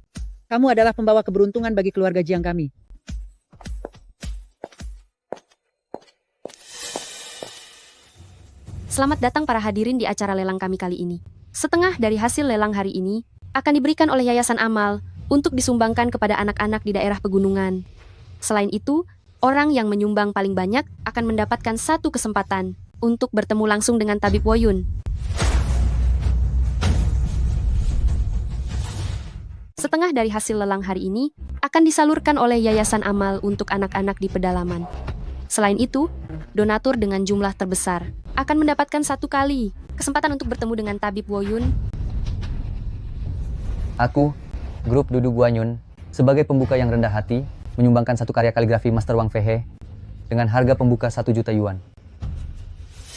kamu adalah pembawa keberuntungan bagi keluarga Jiang kami. Selamat datang para hadirin di acara lelang kami kali ini. Setengah dari hasil lelang hari ini akan diberikan oleh Yayasan Amal untuk disumbangkan kepada anak-anak di daerah pegunungan. Selain itu, orang yang menyumbang paling banyak akan mendapatkan satu kesempatan untuk bertemu langsung dengan Tabib Woyun. Setengah dari hasil lelang hari ini akan disalurkan oleh Yayasan Amal untuk anak-anak di pedalaman. Selain itu, donatur dengan jumlah terbesar akan mendapatkan satu kali kesempatan untuk bertemu dengan Tabib Woyun. Aku, grup Dudu Guanyun, sebagai pembuka yang rendah hati, menyumbangkan satu karya kaligrafi Master Wang Feihe dengan harga pembuka 1 juta yuan.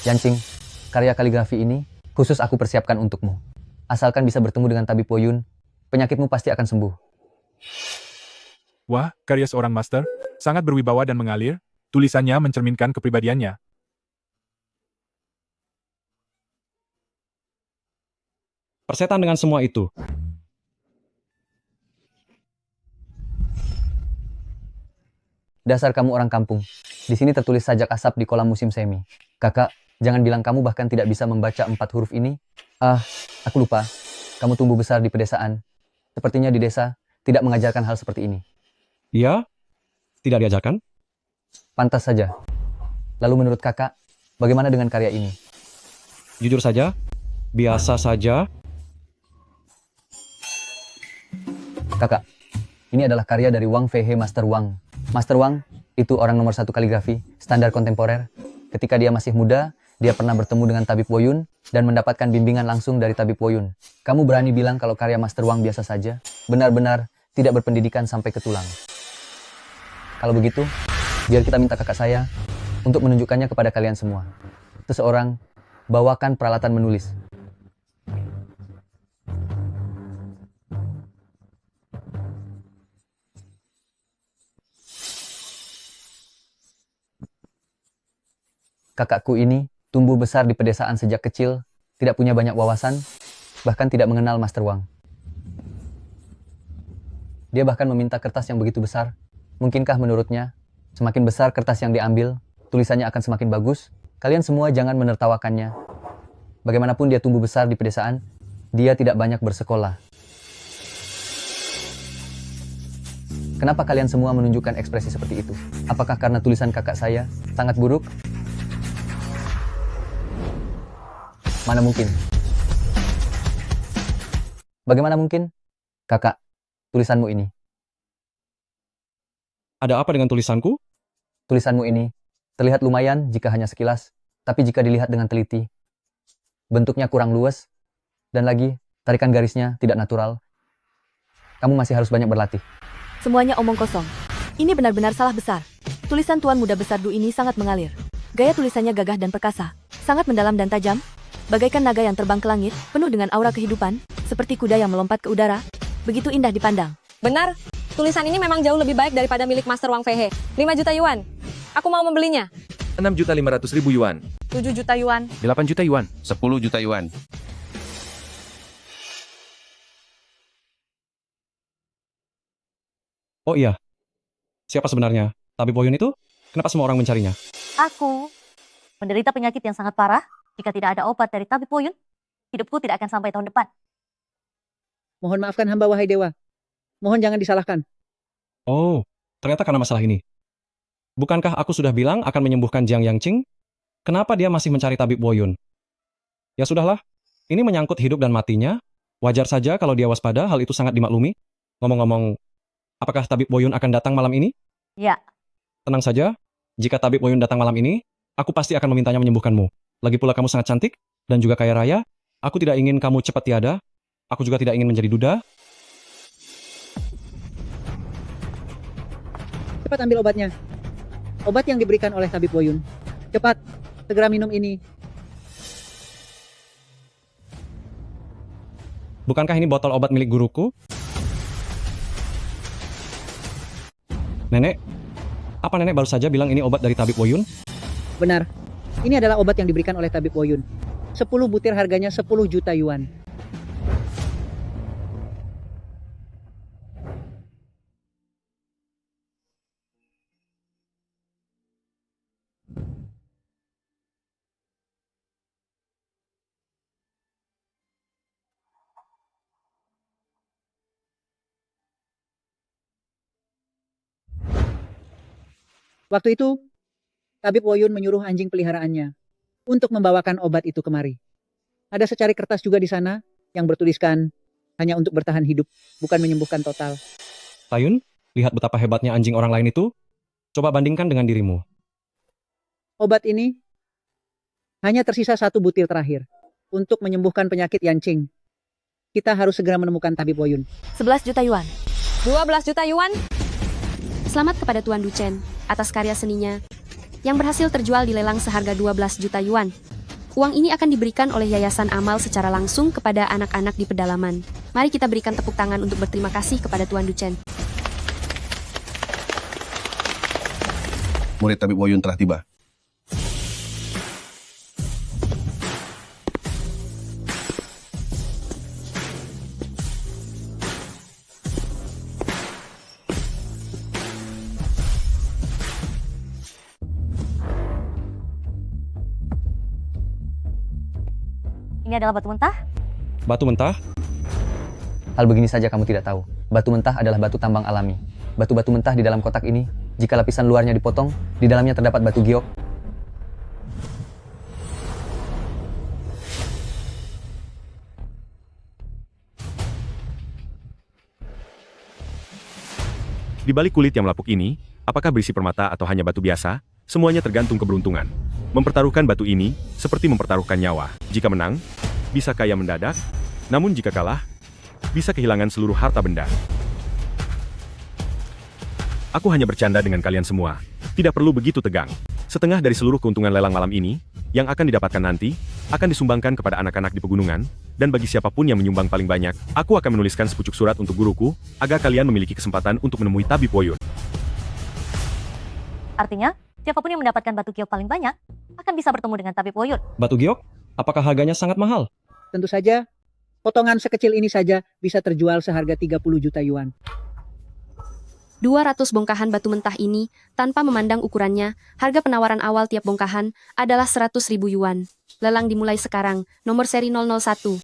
Yancing, karya kaligrafi ini khusus aku persiapkan untukmu. Asalkan bisa bertemu dengan Tabib Woyun, penyakitmu pasti akan sembuh. Wah, karya seorang master, sangat berwibawa dan mengalir, tulisannya mencerminkan kepribadiannya. Persetan dengan semua itu. Dasar kamu orang kampung. Di sini tertulis sajak asap di kolam musim semi. Kakak, jangan bilang kamu bahkan tidak bisa membaca 4 huruf ini. Aku lupa. Kamu tumbuh besar di pedesaan. Sepertinya di desa tidak mengajarkan hal seperti ini. Iya? Tidak diajarkan? Pantas saja. Lalu menurut kakak, bagaimana dengan karya ini? Jujur saja, biasa saja. Kakak, ini adalah karya dari Wang Feihe Master Wang. Master Wang itu orang nomor 1 kaligrafi, standar kontemporer. Ketika dia masih muda, dia pernah bertemu dengan Tabib Woyun dan mendapatkan bimbingan langsung dari Tabib Woyun. Kamu berani bilang kalau karya Master Wang biasa saja? Benar-benar tidak berpendidikan sampai ke tulang. Kalau begitu, biar kita minta kakak saya untuk menunjukkannya kepada kalian semua. Seseorang, bawakan peralatan menulis. Kakakku ini tumbuh besar di pedesaan sejak kecil, tidak punya banyak wawasan, bahkan tidak mengenal Master Wang. Dia bahkan meminta kertas yang begitu besar. Mungkinkah menurutnya, semakin besar kertas yang diambil, tulisannya akan semakin bagus? Kalian semua jangan menertawakannya. Bagaimanapun dia tumbuh besar di pedesaan, dia tidak banyak bersekolah. Kenapa kalian semua menunjukkan ekspresi seperti itu? Apakah karena tulisan kakak saya sangat buruk? Mana mungkin? Bagaimana mungkin? Kakak, tulisanmu ini. Ada apa dengan tulisanku? Tulisanmu ini terlihat lumayan jika hanya sekilas, tapi jika dilihat dengan teliti, bentuknya kurang luas, dan lagi, tarikan garisnya tidak natural. Kamu masih harus banyak berlatih. Semuanya omong kosong. Ini benar-benar salah besar. Tulisan Tuan Muda Besar Du ini sangat mengalir. Gaya tulisannya gagah dan perkasa, sangat mendalam dan tajam, bagaikan naga yang terbang ke langit, penuh dengan aura kehidupan, seperti kuda yang melompat ke udara, begitu indah dipandang. Benar, tulisan ini memang jauh lebih baik daripada milik Master Wang Feihe. 5 juta yuan. Aku mau membelinya. 6.500.000 yuan. 7 juta yuan. 8 juta yuan. 10 juta yuan. Oh iya. Siapa sebenarnya? Tabib Woyun itu? Kenapa semua orang mencarinya? Aku menderita penyakit yang sangat parah. Jika tidak ada obat dari Tabib Woyun, hidupku tidak akan sampai tahun depan. Mohon maafkan hamba wahai dewa. Mohon jangan disalahkan. Oh, ternyata karena masalah ini. Bukankah aku sudah bilang akan menyembuhkan Jiang Yangqing? Kenapa dia masih mencari Tabib Woyun? Ya sudahlah, ini menyangkut hidup dan matinya. Wajar saja kalau dia waspada, hal itu sangat dimaklumi. Ngomong-ngomong, apakah Tabib Woyun akan datang malam ini? Ya. Tenang saja, jika Tabib Woyun datang malam ini, aku pasti akan memintanya menyembuhkanmu. Lagi pula kamu sangat cantik, dan juga kaya raya. Aku tidak ingin kamu cepat tiada. Aku juga tidak ingin menjadi duda. Cepat ambil obatnya. Obat yang diberikan oleh Tabib Woyun. Cepat, segera minum ini. Bukankah ini botol obat milik guruku? Nenek, apa nenek baru saja bilang ini obat dari Tabib Woyun? Benar. Ini adalah obat yang diberikan oleh Tabib Woyun. 10 butir harganya 10 juta yuan. Waktu itu, Tabib Woyun menyuruh anjing peliharaannya untuk membawakan obat itu kemari. Ada secari kertas juga di sana yang bertuliskan hanya untuk bertahan hidup, bukan menyembuhkan total. Tayun, lihat betapa hebatnya anjing orang lain itu. Coba bandingkan dengan dirimu. Obat ini hanya tersisa 1 butir terakhir untuk menyembuhkan penyakit Yanqing. Kita harus segera menemukan Tabib Woyun. 11 juta yuan. 12 juta yuan. Selamat kepada Tuan Duchen atas karya seninya yang berhasil terjual di lelang seharga 12 juta yuan. Uang ini akan diberikan oleh Yayasan Amal secara langsung kepada anak-anak di pedalaman. Mari kita berikan tepuk tangan untuk berterima kasih kepada Tuan Duchen. Murid Tabib Woyun telah tiba. Ini adalah batu mentah? Batu mentah? Hal begini saja kamu tidak tahu. Batu mentah adalah batu tambang alami. Batu-batu mentah di dalam kotak ini, jika lapisan luarnya dipotong, di dalamnya terdapat batu giok. Di balik kulit yang melapuk ini, apakah berisi permata atau hanya batu biasa? Semuanya tergantung keberuntungan. Mempertaruhkan batu ini, seperti mempertaruhkan nyawa. Jika menang, bisa kaya mendadak. Namun jika kalah, bisa kehilangan seluruh harta benda. Aku hanya bercanda dengan kalian semua. Tidak perlu begitu tegang. Setengah dari seluruh keuntungan lelang malam ini, yang akan didapatkan nanti, akan disumbangkan kepada anak-anak di pegunungan, dan bagi siapapun yang menyumbang paling banyak, aku akan menuliskan sepucuk surat untuk guruku, agar kalian memiliki kesempatan untuk menemui Tabib Woyun. Artinya, siapapun yang mendapatkan batu giok paling banyak, akan bisa bertemu dengan Tabib Woyun. Batu giok? Apakah harganya sangat mahal? Tentu saja, potongan sekecil ini saja bisa terjual seharga 30 juta yuan. 200 bongkahan batu mentah ini, tanpa memandang ukurannya, harga penawaran awal tiap bongkahan adalah 100.000 yuan. Lelang dimulai sekarang, nomor seri 001.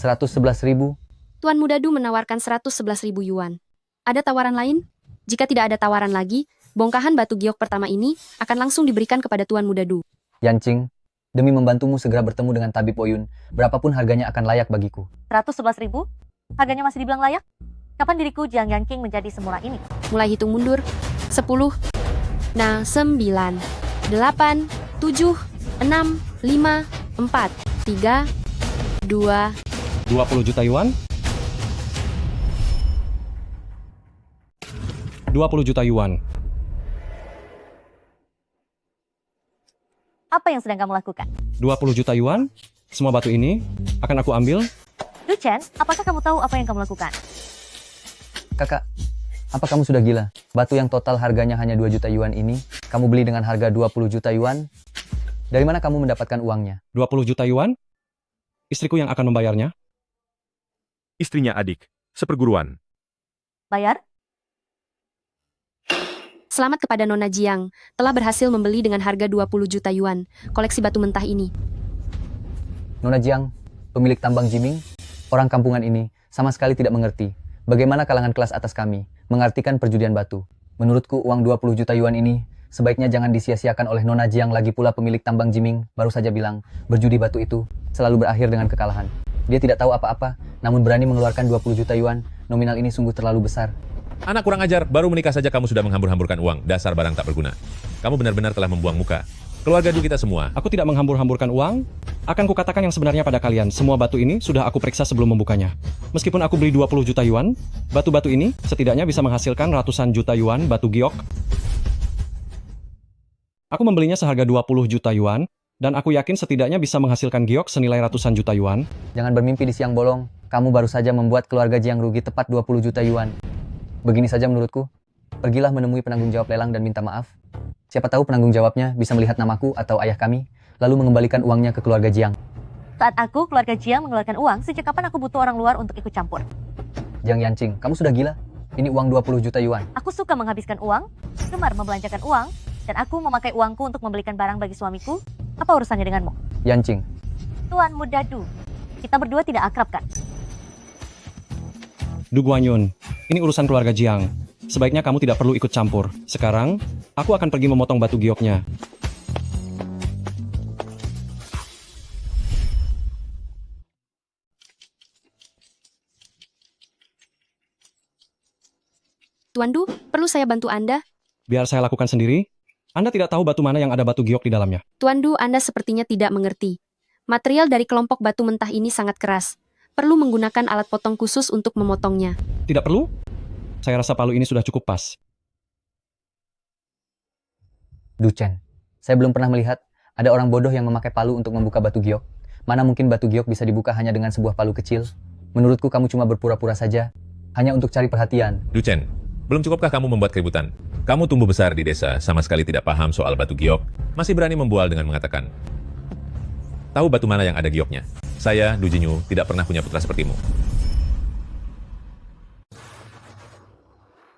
111.000. Tuan Muda Du menawarkan 111.000 yuan. Ada tawaran lain? Jika tidak ada tawaran lagi, bongkahan batu giok pertama ini akan langsung diberikan kepada Tuan Muda Du. Yanqing, demi membantumu segera bertemu dengan Tabib Woyun, berapapun harganya akan layak bagiku. 111.000? Harganya masih dibilang layak? Kapan diriku Jiang Yanqing menjadi semurah ini? Mulai hitung mundur. 10, 9, 8, 7, 6, 5, 4, 3, 2, 20 juta yuan? 20 juta yuan. Apa yang sedang kamu lakukan? 20 juta yuan? Semua batu ini akan aku ambil. Duchen, apakah kamu tahu apa yang kamu lakukan? Kakak, apa kamu sudah gila? Batu yang total harganya hanya 2 juta yuan ini, kamu beli dengan harga 20 juta yuan? Dari mana kamu mendapatkan uangnya? 20 juta yuan? Istriku yang akan membayarnya. Istrinya adik, seperguruan. Bayar? Selamat kepada Nona Jiang, telah berhasil membeli dengan harga 20 juta yuan, koleksi batu mentah ini. Nona Jiang, pemilik tambang Jiming, orang kampungan ini sama sekali tidak mengerti bagaimana kalangan kelas atas kami mengartikan perjudian batu. Menurutku uang 20 juta yuan ini sebaiknya jangan disia-siakan oleh Nona Jiang. Lagi pula pemilik tambang Jiming baru saja bilang berjudi batu itu selalu berakhir dengan kekalahan. Dia tidak tahu apa-apa, namun berani mengeluarkan 20 juta yuan. Nominal ini sungguh terlalu besar. Anak kurang ajar, baru menikah saja kamu sudah menghambur-hamburkan uang, dasar barang tak berguna. Kamu benar-benar telah membuang muka. Keluarga Du kita semua. Aku tidak menghambur-hamburkan uang. Akan kukatakan yang sebenarnya pada kalian. Semua batu ini sudah aku periksa sebelum membukanya. Meskipun aku beli 20 juta yuan, batu-batu ini setidaknya bisa menghasilkan ratusan juta yuan batu giok. Aku membelinya seharga 20 juta yuan, dan aku yakin setidaknya bisa menghasilkan giok senilai ratusan juta yuan. Jangan bermimpi di siang bolong. Kamu baru saja membuat keluarga Jiang rugi tepat 20 juta yuan. Begini saja menurutku. Pergilah menemui penanggung jawab lelang dan minta maaf. Siapa tahu penanggung jawabnya bisa melihat namaku atau ayah kami, lalu mengembalikan uangnya ke keluarga Jiang. Saat aku, keluarga Jiang, mengeluarkan uang, sejak kapan aku butuh orang luar untuk ikut campur? Jiang Yanqing, kamu sudah gila? Ini uang 20 juta yuan. Aku suka menghabiskan uang, gemar membelanjakan uang, dan aku memakai uangku untuk membelikan barang bagi suamiku. Apa urusannya denganmu? Yanqing. Tuan Muda Du, kita berdua tidak akrab kan? Du Guanyun, ini urusan keluarga Jiang. Sebaiknya kamu tidak perlu ikut campur. Sekarang, Aku akan pergi memotong batu gioknya. Tuan Du, perlu saya bantu Anda? Biar saya lakukan sendiri. Anda tidak tahu batu mana yang ada batu giok di dalamnya. Tuan Du, Anda sepertinya tidak mengerti. Material dari kelompok batu mentah ini sangat keras. Perlu menggunakan alat potong khusus untuk memotongnya. Tidak perlu? Saya rasa palu ini sudah cukup pas. Duchen, saya belum pernah melihat ada orang bodoh yang memakai palu untuk membuka batu giok. Mana mungkin batu giok bisa dibuka hanya dengan sebuah palu kecil? Menurutku kamu cuma berpura-pura saja, hanya untuk cari perhatian. Duchen, belum cukupkah kamu membuat keributan? Kamu tumbuh besar di desa, sama sekali tidak paham soal batu giok, masih berani membual dengan mengatakan, tahu batu mana yang ada gioknya? Saya, Du Jinyu, tidak pernah punya putra sepertimu.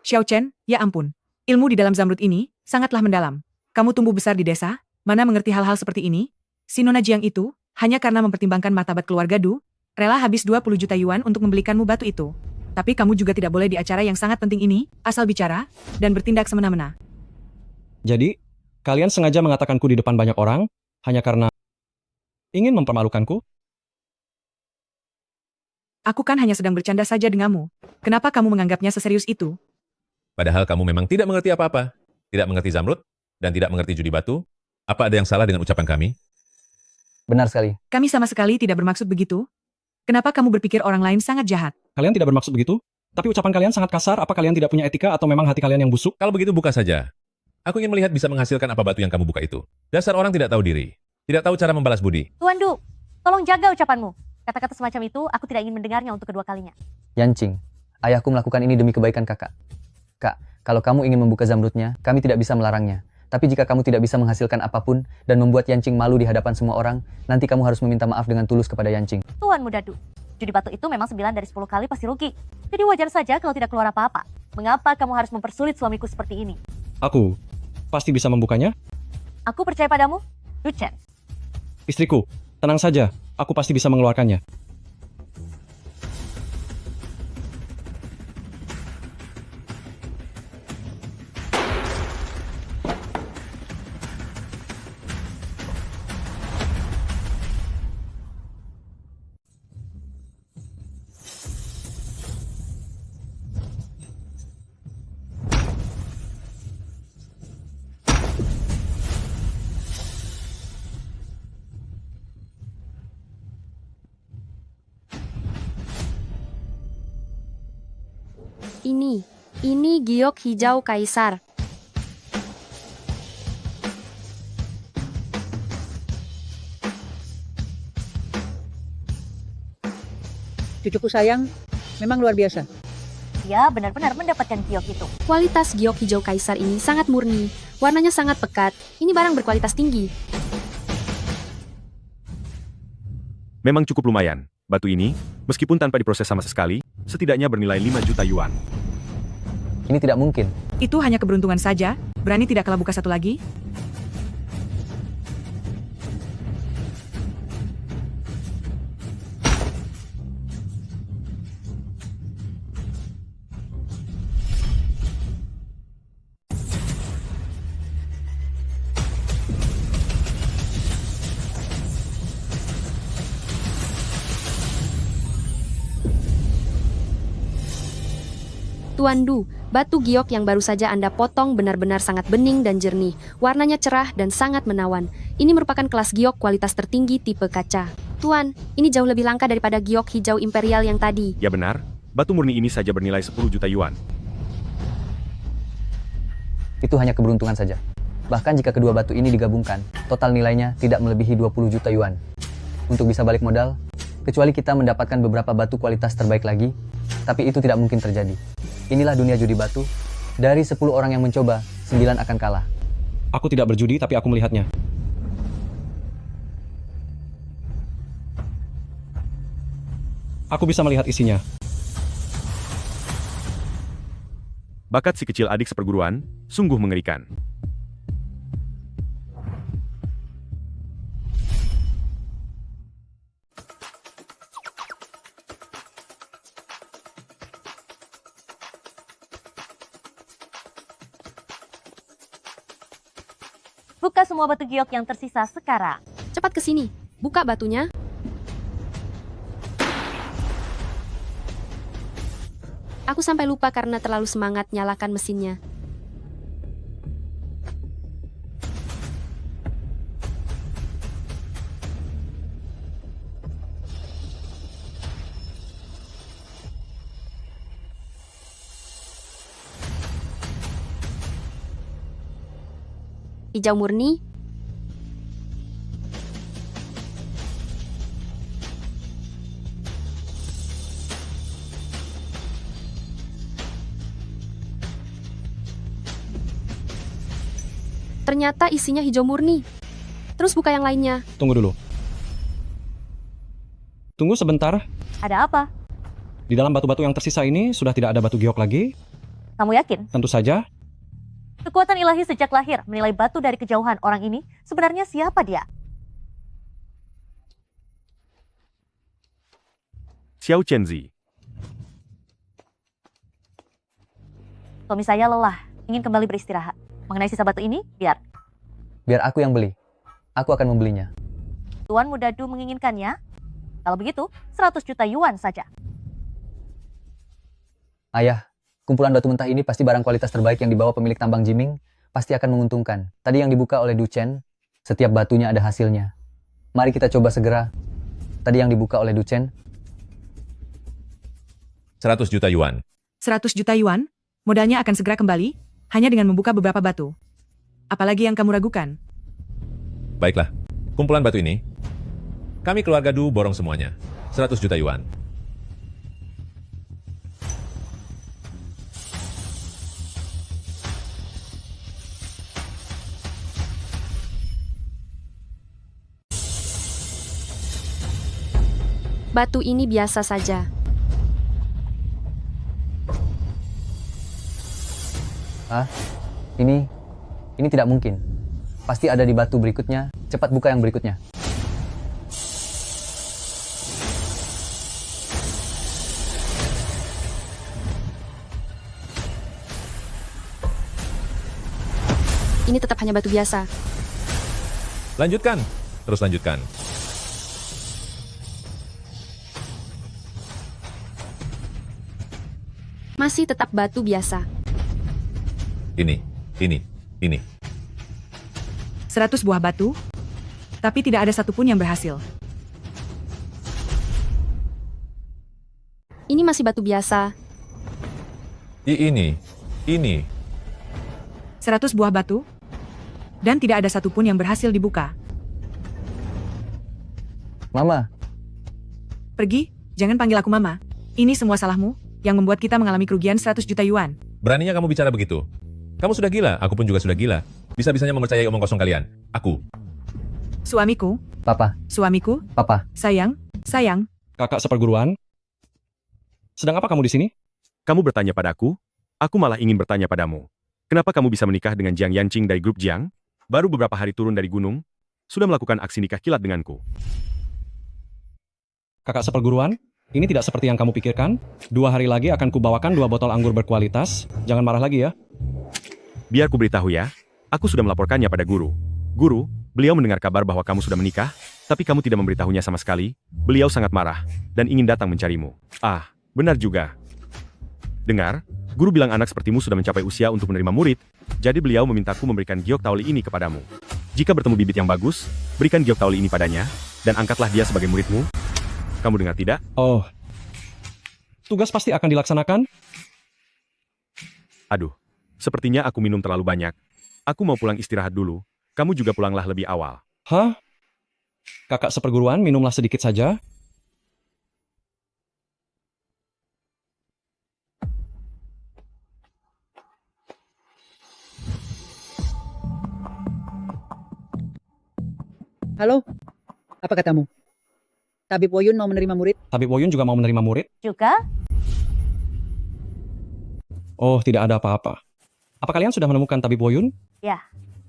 Xiao Chen, ya ampun. Ilmu di dalam zamrud ini sangatlah mendalam. Kamu tumbuh besar di desa, mana mengerti hal-hal seperti ini? Si Nona Jiang itu, hanya karena mempertimbangkan martabat keluarga Du, rela habis 20 juta yuan untuk membelikanmu batu itu. Tapi kamu juga tidak boleh di acara yang sangat penting ini, asal bicara, dan bertindak semena-mena. Jadi, kalian sengaja mengatakanku di depan banyak orang, hanya karena ingin mempermalukanku? Aku kan hanya sedang bercanda saja denganmu. Kenapa kamu menganggapnya seserius itu? Padahal kamu memang tidak mengerti apa-apa. Tidak mengerti zamrud, dan tidak mengerti judi batu. Apa ada yang salah dengan ucapan kami? Benar sekali. Kami sama sekali tidak bermaksud begitu. Kenapa kamu berpikir orang lain sangat jahat? Kalian tidak bermaksud begitu? Tapi ucapan kalian sangat kasar, apa kalian tidak punya etika atau memang hati kalian yang busuk? Kalau begitu buka saja. Aku ingin melihat bisa menghasilkan apa batu yang kamu buka itu. Dasar orang tidak tahu diri. Tidak tahu cara membalas budi. Tuan Du, tolong jaga ucapanmu. Kata-kata semacam itu aku tidak ingin mendengarnya untuk kedua kalinya. Yancing, ayahku melakukan ini demi kebaikan kakak. Kak, kalau kamu ingin membuka zamrudnya, kami tidak bisa melarangnya. Tapi jika kamu tidak bisa menghasilkan apapun dan membuat Yancing malu di hadapan semua orang, nanti kamu harus meminta maaf dengan tulus kepada Yancing. Tuan Muda Du, judi batu itu memang 9 dari 10 kali pasti rugi. Jadi wajar saja kalau tidak keluar apa-apa. Mengapa kamu harus mempersulit suamiku seperti ini? Aku pasti bisa membukanya. Aku percaya padamu, Duchen. Istriku, tenang saja, aku pasti bisa mengeluarkannya. Ini giok hijau kaisar. Cucuku sayang, memang luar biasa. Dia benar-benar mendapatkan giok itu. Kualitas giok hijau kaisar ini sangat murni. Warnanya sangat pekat. Ini barang berkualitas tinggi. Memang cukup lumayan. Batu ini, meskipun tanpa diproses sama sekali, setidaknya bernilai 5 juta yuan. Ini tidak mungkin. Itu hanya keberuntungan saja. Berani tidak kalah buka satu lagi? Tuan Du, batu giok yang baru saja Anda potong benar-benar sangat bening dan jernih. Warnanya cerah dan sangat menawan. Ini merupakan kelas giok kualitas tertinggi tipe kaca. Tuan, ini jauh lebih langka daripada giok hijau imperial yang tadi. Ya benar, batu murni ini saja bernilai 10 juta yuan. Itu hanya keberuntungan saja. Bahkan jika kedua batu ini digabungkan, total nilainya tidak melebihi 20 juta yuan. Untuk bisa balik modal, kecuali kita mendapatkan beberapa batu kualitas terbaik lagi, tapi itu tidak mungkin terjadi. Inilah dunia judi batu. Dari 10 orang yang mencoba, 9 akan kalah. Aku tidak berjudi, tapi aku melihatnya. Aku bisa melihat isinya. Bakat si kecil adik seperguruan, sungguh mengerikan. Buka semua batu giok yang tersisa sekarang. Cepat ke sini. Buka batunya. Aku sampai lupa karena terlalu semangat nyalakan mesinnya. Hijau murni. Ternyata isinya hijau murni. Terus buka yang lainnya. Tunggu dulu. Tunggu sebentar. Ada apa? Di dalam batu-batu yang tersisa ini sudah tidak ada batu giok lagi? Kamu yakin? Tentu saja. Kekuatan ilahi sejak lahir menilai batu dari kejauhan. Orang ini sebenarnya siapa dia? Xiao Chenzi. Suami saya lelah, ingin kembali beristirahat. Mengenai sisa batu ini, biar Biar aku yang beli. Aku akan membelinya. Tuan Muda Du menginginkannya. Kalau begitu, 100 juta yuan saja. Ayah, kumpulan batu mentah ini pasti barang kualitas terbaik yang dibawa pemilik tambang Jiming. Pasti akan menguntungkan. Tadi yang dibuka oleh Du Chen, setiap batunya ada hasilnya. Mari kita coba segera. Tadi yang dibuka oleh Du Chen. 100 juta yuan. 100 juta yuan? Modalnya akan segera kembali, hanya dengan membuka beberapa batu. Apalagi yang kamu ragukan? Baiklah, kumpulan batu ini, kami keluarga Du borong semuanya. 100 juta yuan. Batu ini biasa saja. Hah? Ini tidak mungkin. Pasti ada di batu berikutnya. Cepat buka yang berikutnya. Ini tetap hanya batu biasa. Lanjutkan. Terus lanjutkan. Masih tetap batu biasa. Ini. 100 buah batu, tapi tidak ada satupun yang berhasil. Ini masih batu biasa. Ini. 100 buah batu, dan tidak ada satupun yang berhasil dibuka. Mama, Pergi, jangan panggil aku Mama. Ini semua salahmu, yang membuat kita mengalami kerugian 100 juta yuan. Beraninya kamu bicara begitu? Kamu sudah gila, aku pun juga sudah gila. Bisa-bisanya mempercayai omong kosong kalian. Aku. Suamiku, Papa, suamiku, Papa. sayang. Kakak seperguruan? Sedang apa kamu di sini? Kamu bertanya padaku? Aku malah ingin bertanya padamu. Kenapa kamu bisa menikah dengan Jiang Yanqing dari grup Jiang? Baru beberapa hari turun dari gunung, sudah melakukan aksi nikah kilat denganku. Kakak seperguruan? Ini tidak seperti yang kamu pikirkan. 2 hari lagi akan kubawakan 2 botol anggur berkualitas. Jangan marah lagi ya. Biar ku beritahu ya, aku sudah melaporkannya pada guru. Guru, beliau mendengar kabar bahwa kamu sudah menikah, tapi kamu tidak memberitahunya sama sekali. Beliau sangat marah, dan ingin datang mencarimu. Ah, benar juga. Dengar, guru bilang anak sepertimu sudah mencapai usia untuk menerima murid, jadi beliau memintaku memberikan giok taoli ini kepadamu. Jika bertemu bibit yang bagus, berikan giok taoli ini padanya, dan angkatlah dia sebagai muridmu. Kamu dengar tidak? Oh. Tugas pasti akan dilaksanakan? Aduh, sepertinya aku minum terlalu banyak. Aku mau pulang istirahat dulu. Kamu juga pulanglah lebih awal. Hah? Kakak seperguruan, minumlah sedikit saja. Halo, apa katamu? Tabib Woyun mau menerima murid? Tabib Woyun juga mau menerima murid? Juga, Oh, tidak ada apa-apa. Apa kalian sudah menemukan Tabib Woyun? ya.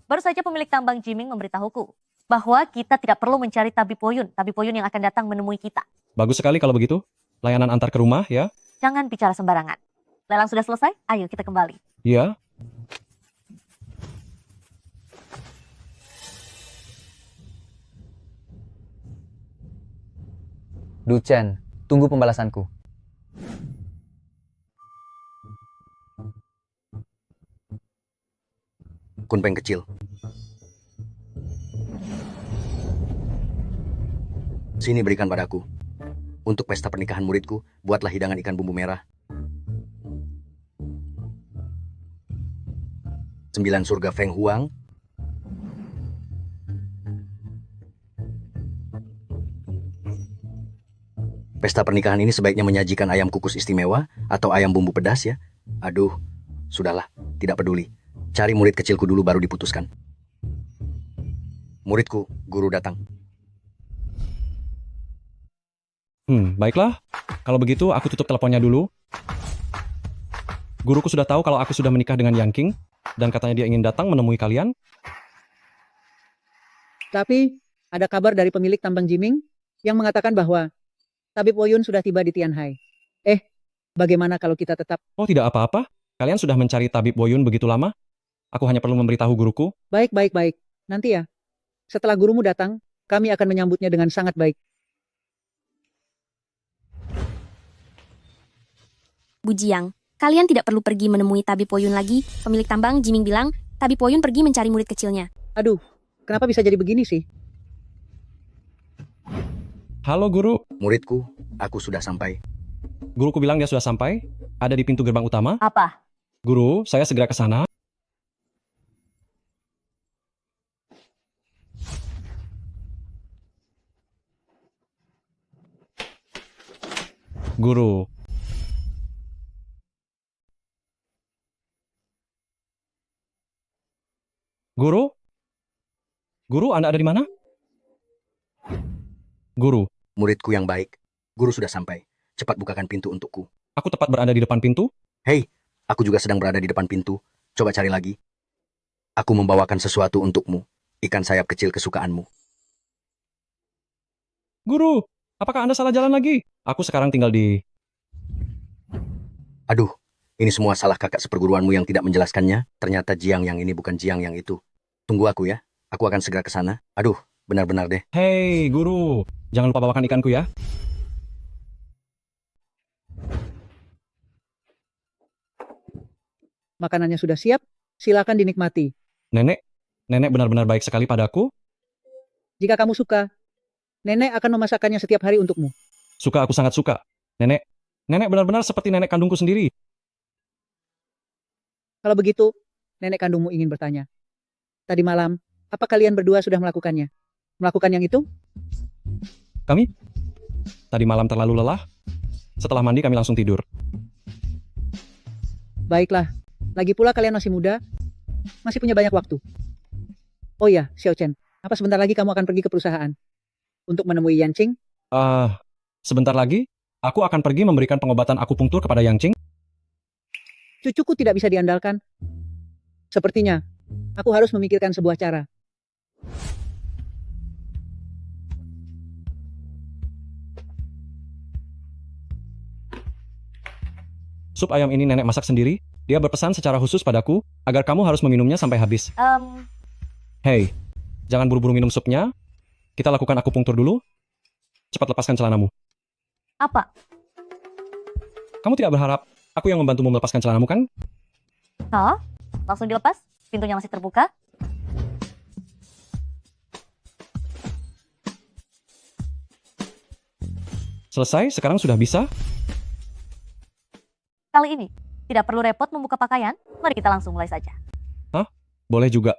Baru saja pemilik tambang Jiming memberitahuku bahwa kita tidak perlu mencari Tabib Woyun yang akan datang menemui kita. Bagus sekali kalau begitu. Layanan antar ke rumah, ya? Jangan bicara sembarangan. Lelang sudah selesai, ayo kita kembali. Ya. Du Chen, tunggu pembalasanku. Kunpeng kecil. Sini berikan padaku. Untuk pesta pernikahan muridku, buatlah hidangan ikan bumbu merah. 9 surga Feng Huang. Pesta pernikahan ini sebaiknya menyajikan ayam kukus istimewa atau ayam bumbu pedas ya. Aduh, sudahlah, tidak peduli. Cari murid kecilku dulu baru diputuskan. Muridku, guru datang. Baiklah. Kalau begitu, aku tutup teleponnya dulu. Guruku sudah tahu kalau aku sudah menikah dengan Yang King, dan katanya dia ingin datang menemui kalian. Tapi, ada kabar dari pemilik tambang Jiming yang mengatakan bahwa Tabib Woyun sudah tiba di Tianhai. Bagaimana kalau kita tetap... Oh, tidak apa-apa. Kalian sudah mencari Tabib Woyun begitu lama? Aku hanya perlu memberitahu guruku. Baik. Nanti ya. Setelah gurumu datang, kami akan menyambutnya dengan sangat baik. Bu Jiang, kalian tidak perlu pergi menemui Tabib Woyun lagi. Pemilik tambang Jiming bilang, Tabib Woyun pergi mencari murid kecilnya. Aduh, kenapa bisa jadi begini sih? Halo guru. Muridku, aku sudah sampai. Guruku bilang dia sudah sampai. Ada di pintu gerbang utama. Apa? Guru, saya segera ke sana. Guru. Guru? Guru, Anda ada di mana? Guru. Muridku yang baik. Guru sudah sampai. Cepat bukakan pintu untukku. Aku tepat berada di depan pintu. Hei, aku juga sedang berada di depan pintu. Coba cari lagi. Aku membawakan sesuatu untukmu. Ikan sayap kecil kesukaanmu. Guru, apakah Anda salah jalan lagi? Aku sekarang tinggal di... Aduh, ini semua salah kakak seperguruanmu yang tidak menjelaskannya. Ternyata Jiang yang ini bukan Jiang yang itu. Tunggu aku ya. Aku akan segera ke sana. Aduh, benar-benar deh. Hei, guru. Jangan lupa bawakan ikanku ya. Makanannya sudah siap, silakan dinikmati. Nenek benar-benar baik sekali padaku. Jika kamu suka, nenek akan memasakkannya setiap hari untukmu. Suka, aku sangat suka. Nenek benar-benar seperti nenek kandungku sendiri. Kalau begitu, nenek kandungmu ingin bertanya. Tadi malam, apa kalian berdua sudah melakukannya? Melakukan yang itu? Kami? Tadi malam terlalu lelah. Setelah mandi kami langsung tidur. Baiklah. Lagi pula kalian masih muda, masih punya banyak waktu. Oh iya, Xiao Chen, apa sebentar lagi kamu akan pergi ke perusahaan untuk menemui Yan Qing? Sebentar lagi, aku akan pergi memberikan pengobatan akupunktur kepada Yang Qing. Cucuku tidak bisa diandalkan. Sepertinya, aku harus memikirkan sebuah cara. Sup ayam ini nenek masak sendiri. Dia berpesan secara khusus padaku agar kamu harus meminumnya sampai habis. Hei, jangan buru-buru minum supnya. Kita lakukan akupunktur dulu. Cepat lepaskan celanamu. Apa? Kamu tidak berharap aku yang membantumu melepaskan celanamu kan? Hah? Langsung dilepas? Pintunya masih terbuka? Selesai, sekarang sudah bisa. Kali ini, tidak perlu repot membuka pakaian. Mari kita langsung mulai saja. Hah? Boleh juga.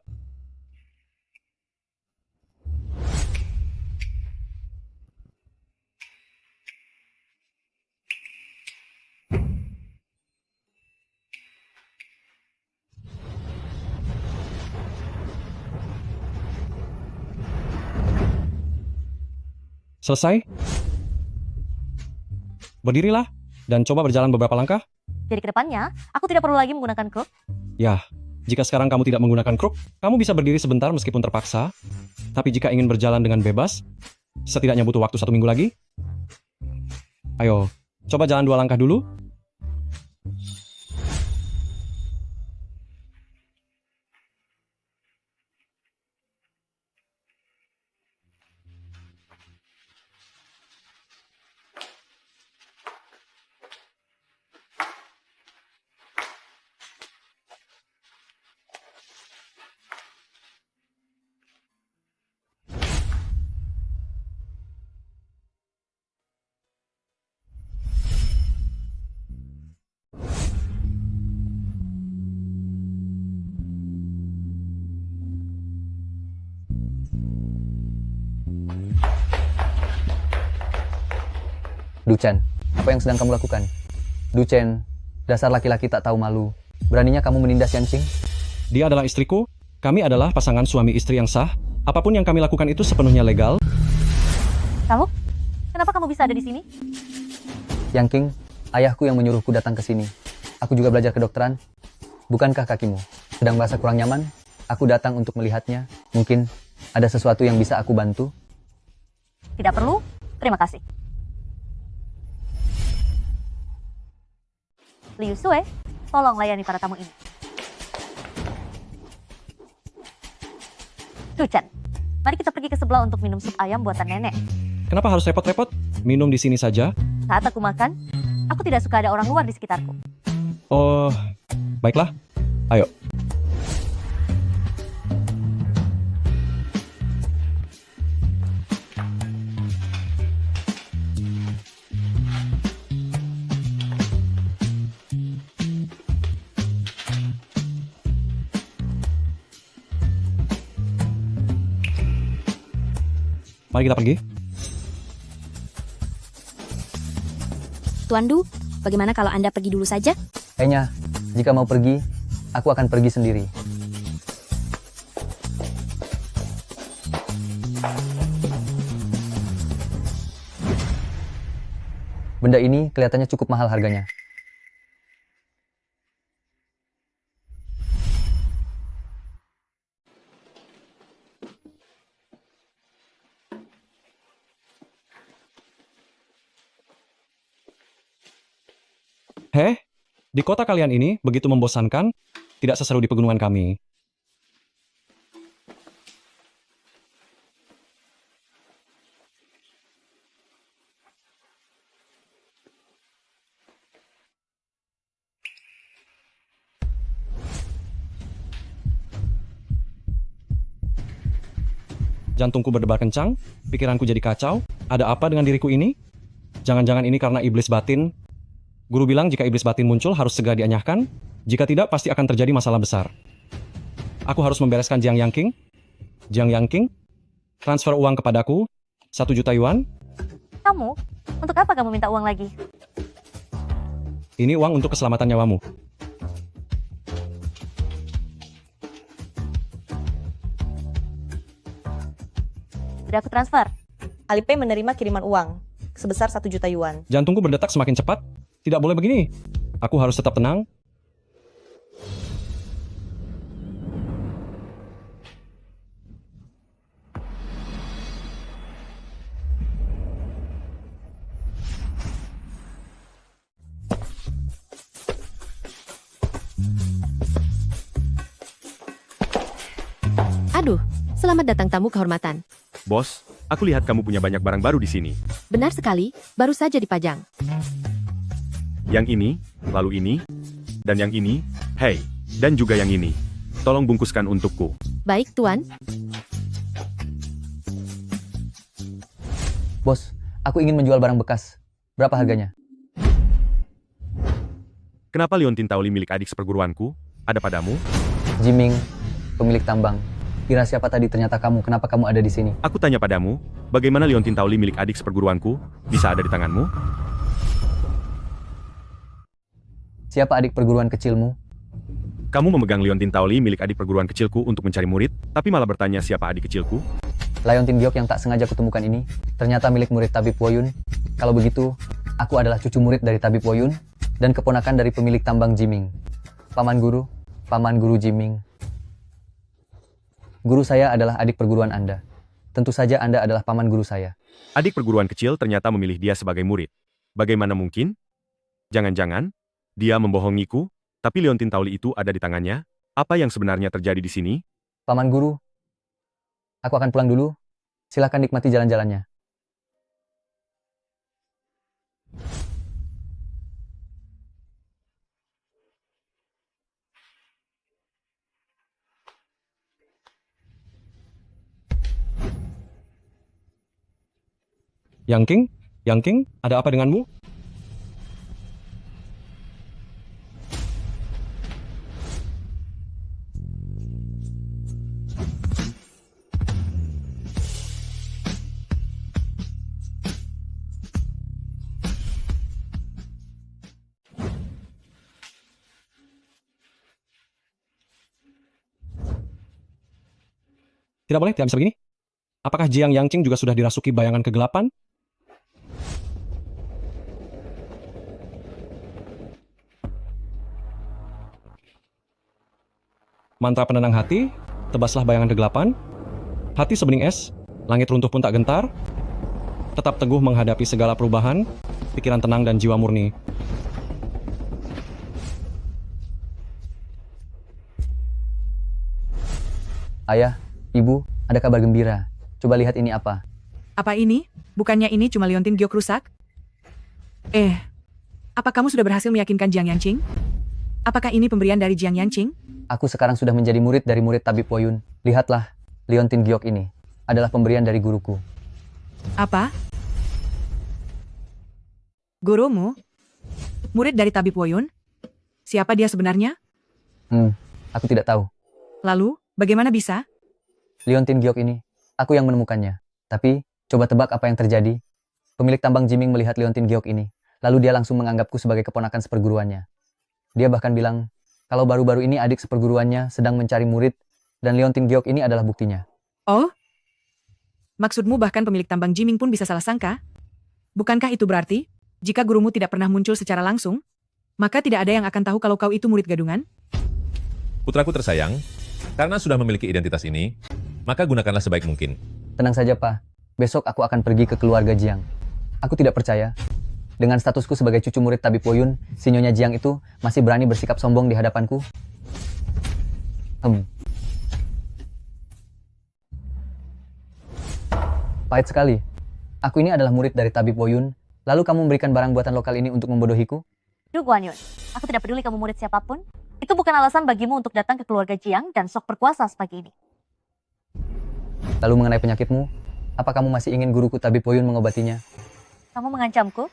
Selesai? Berdirilah dan coba berjalan beberapa langkah. Jadi ke depannya, aku tidak perlu lagi menggunakan kruk. Ya, jika sekarang kamu tidak menggunakan kruk, kamu bisa berdiri sebentar meskipun terpaksa. Tapi jika ingin berjalan dengan bebas, setidaknya butuh waktu 1 minggu lagi. Ayo, coba jalan 2 langkah dulu. Duchen, apa yang sedang kamu lakukan? Duchen, dasar laki-laki tak tahu malu. Beraninya kamu menindas Yanqing? Dia adalah istriku. Kami adalah pasangan suami istri yang sah. Apapun yang kami lakukan itu sepenuhnya legal. Kamu? Kenapa kamu bisa ada di sini? Yanqing, ayahku yang menyuruhku datang ke sini. Aku juga belajar kedokteran. Bukankah kakimu sedang merasa kurang nyaman? Aku datang untuk melihatnya. Mungkin ada sesuatu yang bisa aku bantu? Tidak perlu. Terima kasih. Liu Sue, tolong layani para tamu ini. Duchen, mari kita pergi ke sebelah untuk minum sup ayam buatan nenek. Kenapa harus repot-repot? Minum di sini saja. Saat aku makan, aku tidak suka ada orang luar di sekitarku. Oh, baiklah. Ayo. Mari kita pergi. Tuan Du, bagaimana kalau Anda pergi dulu saja? Enya, jika mau pergi, aku akan pergi sendiri. Benda ini kelihatannya cukup mahal harganya. Heh, di kota kalian ini begitu membosankan, tidak seseru di pegunungan kami. Jantungku berdebar kencang, pikiranku jadi kacau. Ada apa dengan diriku ini? Jangan-jangan ini karena iblis batin. Guru bilang jika iblis batin muncul harus segera dianyahkan, jika tidak pasti akan terjadi masalah besar. Aku harus membereskan Jiang Yanqing. Jiang Yanqing, transfer uang kepadaku, 1 juta yuan. Kamu? Untuk apa kamu minta uang lagi? Ini uang untuk keselamatan nyawamu. Sudah aku transfer. Alipay menerima kiriman uang sebesar 1 juta yuan. Jantungku berdetak semakin cepat. Tidak boleh begini. Aku harus tetap tenang. Aduh, selamat datang tamu kehormatan. Bos, aku lihat kamu punya banyak barang baru di sini. Benar sekali, baru saja dipajang. Yang ini, lalu ini, dan yang ini, hei, dan juga yang ini. Tolong bungkuskan untukku. Baik, Tuan. Bos, aku ingin menjual barang bekas. Berapa harganya? Kenapa liontin taoli milik adik seperguruanku ada padamu? Jiming, pemilik tambang. Kira siapa tadi ternyata kamu, kenapa kamu ada di sini? Aku tanya padamu, bagaimana liontin taoli milik adik seperguruanku bisa ada di tanganmu? Siapa adik perguruan kecilmu? Kamu memegang liontin taoli milik adik perguruan kecilku untuk mencari murid, tapi malah bertanya siapa adik kecilku? Liontin giok yang tak sengaja kutemukan ini, ternyata milik murid Tabib Woyun. Kalau begitu, aku adalah cucu murid dari Tabib Woyun, dan keponakan dari pemilik tambang Jiming. Paman Guru Jiming. Guru saya adalah adik perguruan Anda. Tentu saja Anda adalah paman guru saya. Adik perguruan kecil ternyata memilih dia sebagai murid. Bagaimana mungkin? Jangan-jangan dia membohongiku, tapi liontin taoli itu ada di tangannya? Apa yang sebenarnya terjadi di sini? Paman Guru, aku akan pulang dulu. Silakan nikmati jalan-jalannya. Yanqing, ada apa denganmu? Tidak boleh, tidak bisa begini. Apakah Jiang Yangqing juga sudah dirasuki bayangan kegelapan? Mantra penenang hati, tebaslah bayangan kegelapan. Hati sebening es, langit runtuh pun tak gentar. Tetap teguh menghadapi segala perubahan, pikiran tenang dan jiwa murni. Ayah, Ibu, ada kabar gembira. Coba lihat ini apa. Apa ini? Bukannya ini cuma liontin giok rusak? Apa kamu sudah berhasil meyakinkan Jiang Yangqing? Apakah ini pemberian dari Jiang Yangqing? Aku sekarang sudah menjadi murid dari murid Tabib Woyun. Lihatlah, liontin giok ini adalah pemberian dari guruku. Apa? Gurumu? Murid dari Tabib Woyun? Siapa dia sebenarnya? Aku tidak tahu. Lalu, bagaimana bisa? Liontin giok ini, aku yang menemukannya. Tapi, coba tebak apa yang terjadi. Pemilik tambang Jiming melihat liontin giok ini, lalu dia langsung menganggapku sebagai keponakan seperguruannya. Dia bahkan bilang, kalau baru-baru ini adik seperguruannya sedang mencari murid, dan liontin giok ini adalah buktinya. Oh? Maksudmu bahkan pemilik tambang Jiming pun bisa salah sangka? Bukankah itu berarti, jika gurumu tidak pernah muncul secara langsung, maka tidak ada yang akan tahu kalau kau itu murid gadungan? Putraku tersayang, karena sudah memiliki identitas ini, maka gunakanlah sebaik mungkin. Tenang saja, Pak. Besok aku akan pergi ke keluarga Jiang. Aku tidak percaya. Dengan statusku sebagai cucu murid Tabib Woyun, si Nyonya Jiang itu masih berani bersikap sombong di hadapanku. Pahit sekali. Aku ini adalah murid dari Tabib Woyun, lalu kamu memberikan barang buatan lokal ini untuk membodohiku? Duh Guan Yun, aku tidak peduli kamu murid siapapun. Itu bukan alasan bagimu untuk datang ke keluarga Jiang dan sok berkuasa sepagi ini. Lalu mengenai penyakitmu, apa kamu masih ingin guruku Tabib Woyun mengobatinya? Kamu mengancamku?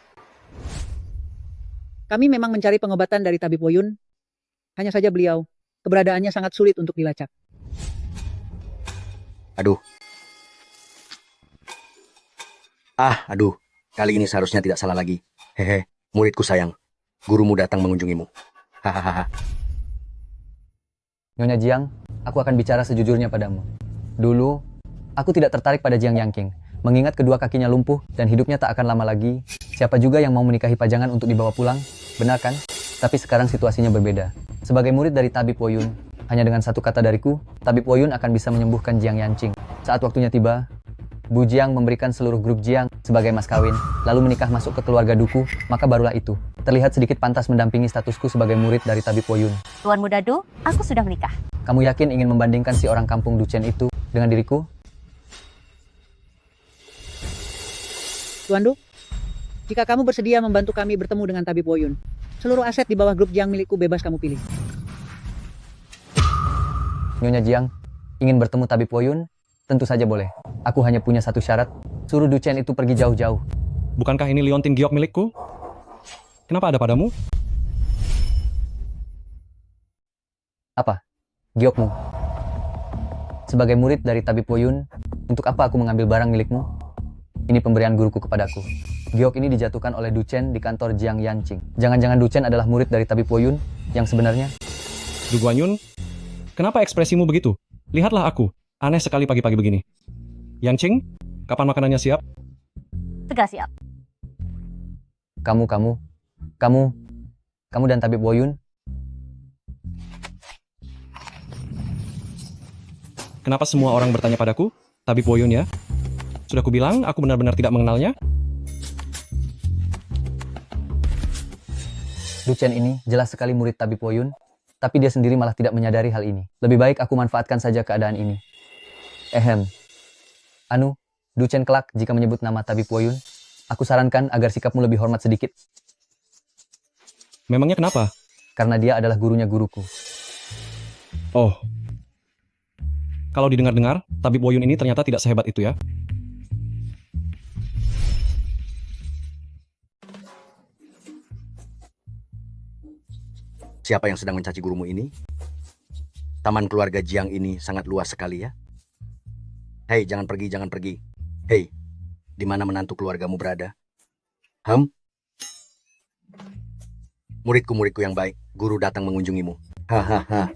Kami memang mencari pengobatan dari Tabib Woyun. Hanya saja beliau, keberadaannya sangat sulit untuk dilacak. Aduh, kali ini seharusnya tidak salah lagi. Hehe, muridku sayang, gurumu datang mengunjungimu. Hahaha. Nyonya Jiang, aku akan bicara sejujurnya padamu. Dulu, aku tidak tertarik pada Jiang Yangqing. Mengingat kedua kakinya lumpuh dan hidupnya tak akan lama lagi, siapa juga yang mau menikahi pajangan untuk dibawa pulang? Benar kan? Tapi sekarang situasinya berbeda. Sebagai murid dari Tabib Woyun, hanya dengan satu kata dariku, Tabib Woyun akan bisa menyembuhkan Jiang Yangqing. Saat waktunya tiba, Bu Jiang memberikan seluruh grup Jiang sebagai mas kawin, lalu menikah masuk ke keluarga Duku, maka barulah itu terlihat sedikit pantas mendampingi statusku sebagai murid dari Tabib Woyun. Tuan Muda Du, aku sudah menikah. Kamu yakin ingin membandingkan si orang kampung Duchen itu dengan diriku? Tuan Du, jika kamu bersedia membantu kami bertemu dengan Tabib Woyun, seluruh aset di bawah grup Jiang milikku bebas kamu pilih. Nyonya Jiang, ingin bertemu Tabib Woyun? Tentu saja boleh. Aku hanya punya satu syarat, suruh Duchen itu pergi jauh-jauh. Bukankah ini liontin giok milikku? Kenapa ada padamu? Apa? Giokmu? Sebagai murid dari Tabib Woyun, untuk apa aku mengambil barang milikmu? Ini pemberian guruku kepadaku. Giok ini dijatuhkan oleh Duchen di kantor Jiang Yangqing. Jangan-jangan Duchen adalah murid dari Tabib Woyun yang sebenarnya? Du Guanyun, kenapa ekspresimu begitu? Lihatlah aku, aneh sekali pagi-pagi begini. Yangqing, kapan makanannya siap? Segera siap. Kamu dan Tabib Woyun? Kenapa semua orang bertanya padaku? Tabib Woyun ya? Sudah kubilang, aku benar-benar tidak mengenalnya. Duchen ini jelas sekali murid Tabib Woyun, tapi dia sendiri malah tidak menyadari hal ini. Lebih baik aku manfaatkan saja keadaan ini. Duchen kelak jika menyebut nama Tabib Woyun, aku sarankan agar sikapmu lebih hormat sedikit. Memangnya kenapa? Karena dia adalah gurunya guruku. Oh. Kalau didengar-dengar, Tabib Woyun ini ternyata tidak sehebat itu ya. Siapa yang sedang mencaci gurumu ini? Taman keluarga Jiang ini sangat luas sekali ya. Hei, jangan pergi, jangan pergi. Hei, di mana menantu keluargamu berada? Muridku yang baik, guru datang mengunjungimu. Hahaha.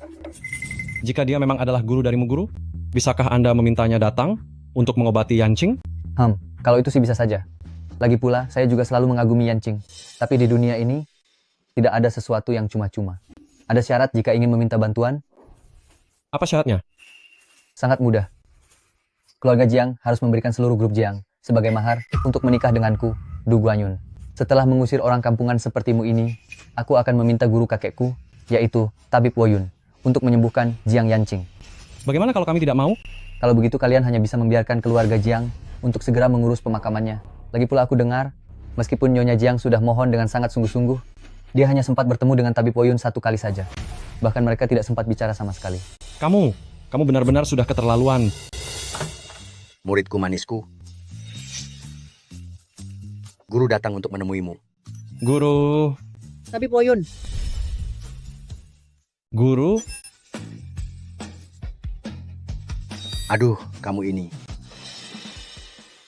Jika dia memang adalah guru darimu guru, Bisakah Anda memintanya datang untuk mengobati Yanqing? Kalau itu sih bisa saja. Lagi pula, saya juga selalu mengagumi Yanqing. Tapi di dunia ini, tidak ada sesuatu yang cuma-cuma. Ada syarat jika ingin meminta bantuan? Apa syaratnya? Sangat mudah. Keluarga Jiang harus memberikan seluruh grup Jiang sebagai mahar untuk menikah denganku, Du Guanyun. Setelah mengusir orang kampungan sepertimu ini, aku akan meminta guru kakekku, yaitu Tabib Woyun, untuk menyembuhkan Jiang Yanqing. Bagaimana kalau kami tidak mau? Kalau begitu kalian hanya bisa membiarkan keluarga Jiang untuk segera mengurus pemakamannya. Lagi pula aku dengar, meskipun Nyonya Jiang sudah mohon dengan sangat sungguh-sungguh, dia hanya sempat bertemu dengan Tabib Woyun 1 kali saja. Bahkan mereka tidak sempat bicara sama sekali. Kamu benar-benar sudah keterlaluan. Muridku manisku. Guru datang untuk menemuimu. Guru, Tabib Woyun, guru, Aduh, kamu ini.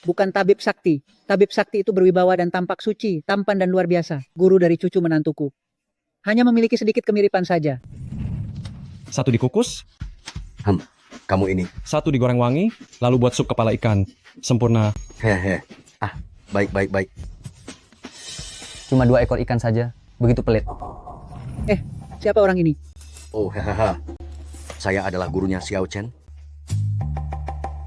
bukan tabib sakti. Tabib sakti itu berwibawa dan tampak suci, tampan dan luar biasa. Guru dari cucu menantuku. Hanya memiliki sedikit kemiripan saja. satu dikukus, Kamu ini. satu digoreng wangi, lalu buat sup kepala ikan. Sempurna. Hehe. Baik. Cuma 2 ekor ikan saja, begitu pelit. Siapa orang ini? Oh, hahaha. Saya adalah gurunya Xiao Chen.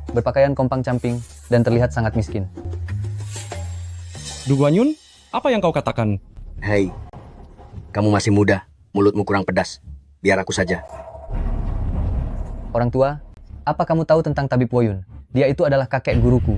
Berpakaian kompang camping dan terlihat sangat miskin. Du Guanyun, apa yang kau katakan? Hei, kamu masih muda, mulutmu kurang pedas. Biar aku saja. Orang tua, apa kamu tahu tentang Tabib Woyun? Dia itu adalah kakek guruku.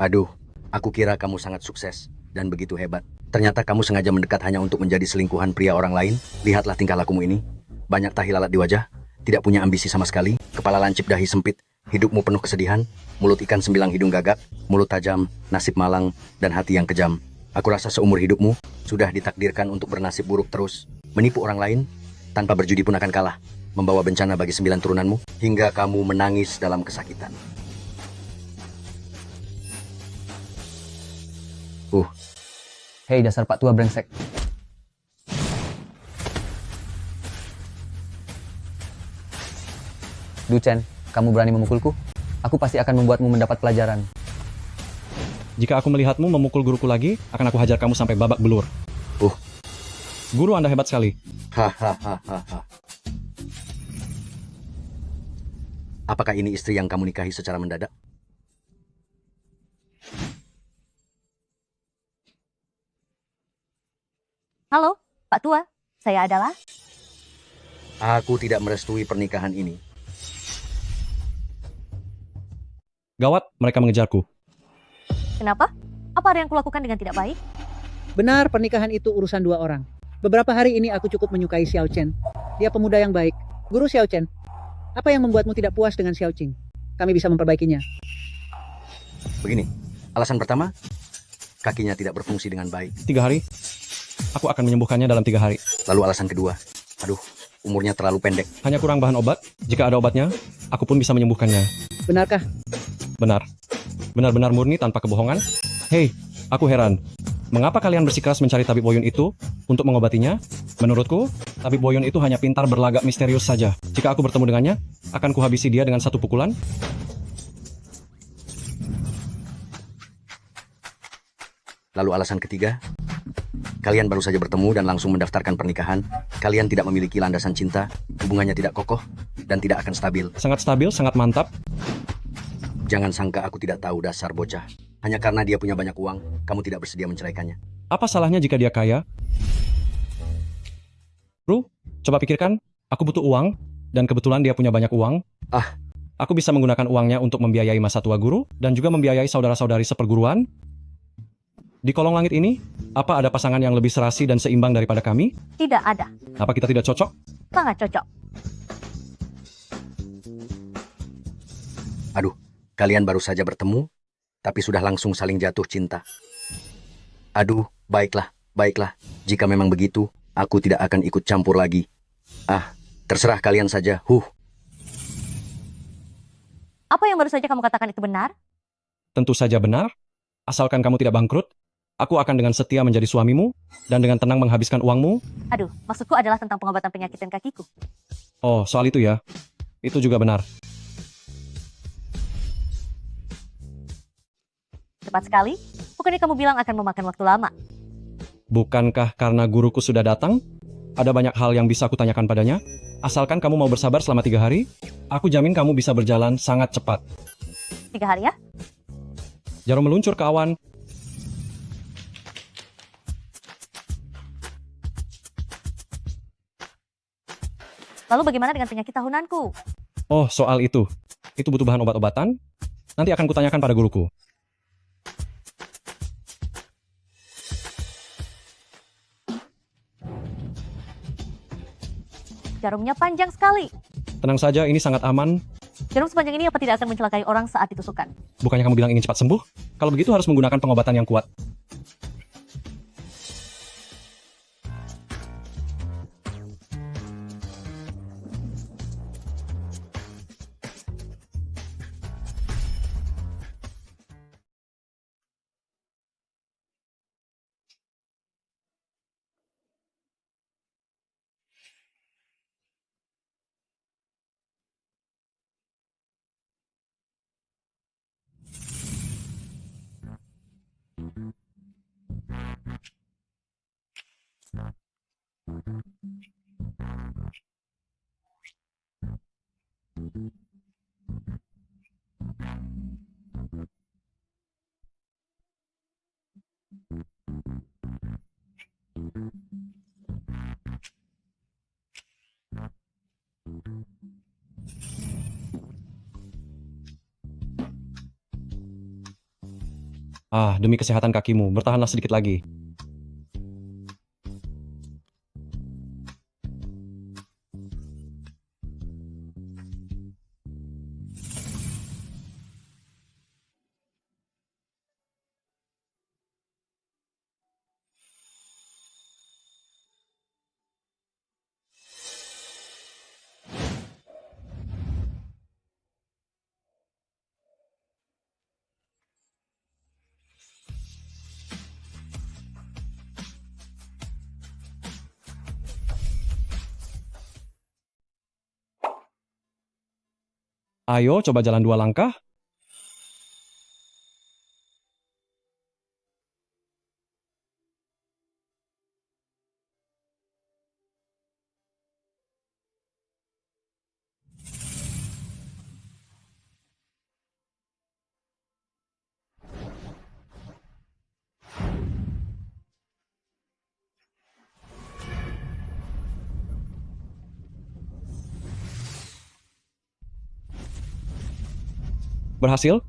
Aduh, aku kira kamu sangat sukses dan begitu hebat. Ternyata kamu sengaja mendekat hanya untuk menjadi selingkuhan pria orang lain. Lihatlah tingkah lakumu ini. Banyak tahi lalat di wajah, tidak punya ambisi sama sekali, kepala lancip, dahi sempit, hidupmu penuh kesedihan, mulut ikan 9 hidung gagak, mulut tajam, nasib malang, dan hati yang kejam. Aku rasa seumur hidupmu sudah ditakdirkan untuk bernasib buruk terus, menipu orang lain, tanpa berjudi pun akan kalah, membawa bencana bagi 9 turunanmu, hingga kamu menangis dalam kesakitan. Hei dasar Pak Tua brengsek. Du Chen, kamu berani memukulku? Aku pasti akan membuatmu mendapat pelajaran. Jika aku melihatmu memukul guruku lagi, akan aku hajar kamu sampai babak belur. Guru, Anda hebat sekali. Hahaha. Apakah ini istri yang kamu nikahi secara mendadak? Halo, Pak Tua. Saya adalah... Aku tidak merestui pernikahan ini. Gawat, mereka mengejarku. Kenapa? Apa ada yang kulakukan dengan tidak baik? Benar, pernikahan itu urusan 2 orang. Beberapa hari ini aku cukup menyukai Xiao Chen. Dia pemuda yang baik. Guru Xiao Chen, apa yang membuatmu tidak puas dengan Xiao Qing? Kami bisa memperbaikinya. Begini, alasan pertama, kakinya tidak berfungsi dengan baik. 3 hari, aku akan menyembuhkannya dalam 3 hari. Lalu alasan kedua, aduh, umurnya terlalu pendek. Hanya kurang bahan obat. Jika ada obatnya, aku pun bisa menyembuhkannya. Benarkah? Benar. Benar-benar murni tanpa kebohongan. Hei, aku heran. Mengapa kalian bersikeras mencari Tabib Woyun itu untuk mengobatinya? Menurutku, Tabib Woyun itu hanya pintar berlagak misterius saja. Jika aku bertemu dengannya, akan kuhabisi dia dengan 1 pukulan. Lalu alasan ketiga, kalian baru saja bertemu dan langsung mendaftarkan pernikahan. Kalian tidak memiliki landasan cinta, hubungannya tidak kokoh, dan tidak akan stabil. Sangat stabil, sangat mantap. Jangan sangka aku tidak tahu dasar bocah. Hanya karena dia punya banyak uang, kamu tidak bersedia menceraikannya. Apa salahnya jika dia kaya? Bro, coba pikirkan, aku butuh uang, dan kebetulan dia punya banyak uang. Aku bisa menggunakan uangnya untuk membiayai masa tua guru, dan juga membiayai saudara-saudari seperguruan. Di kolong langit ini, apa ada pasangan yang lebih serasi dan seimbang daripada kami? Tidak ada. Apa kita tidak cocok? Sangat cocok. Aduh, kalian baru saja bertemu, tapi sudah langsung saling jatuh cinta. Aduh, baiklah. Jika memang begitu, aku tidak akan ikut campur lagi. Terserah kalian saja. Apa yang baru saja kamu katakan itu benar? Tentu saja benar. Asalkan kamu tidak bangkrut, aku akan dengan setia menjadi suamimu dan dengan tenang menghabiskan uangmu. Aduh, maksudku adalah tentang pengobatan penyakit dan kakiku. Oh, soal itu ya. Itu juga benar. Cepat sekali. Bukannya kamu bilang akan memakan waktu lama? Bukankah karena guruku sudah datang? Ada banyak hal yang bisa kutanyakan padanya. Asalkan kamu mau bersabar selama 3 hari, aku jamin kamu bisa berjalan sangat cepat. 3 hari ya? Jarum meluncur ke awan. Lalu bagaimana dengan penyakit tahunanku? Oh, soal itu. Itu butuh bahan obat-obatan. Nanti akan kutanyakan pada guruku. Jarumnya panjang sekali. Tenang saja, ini sangat aman. Jarum sepanjang ini apa tidak akan mencelakai orang saat ditusukkan? Bukannya kamu bilang ingin cepat sembuh? Kalau begitu harus menggunakan pengobatan yang kuat. Ah, demi kesehatan kakimu, bertahanlah sedikit lagi. Ayo, coba jalan 2 langkah. Berhasil?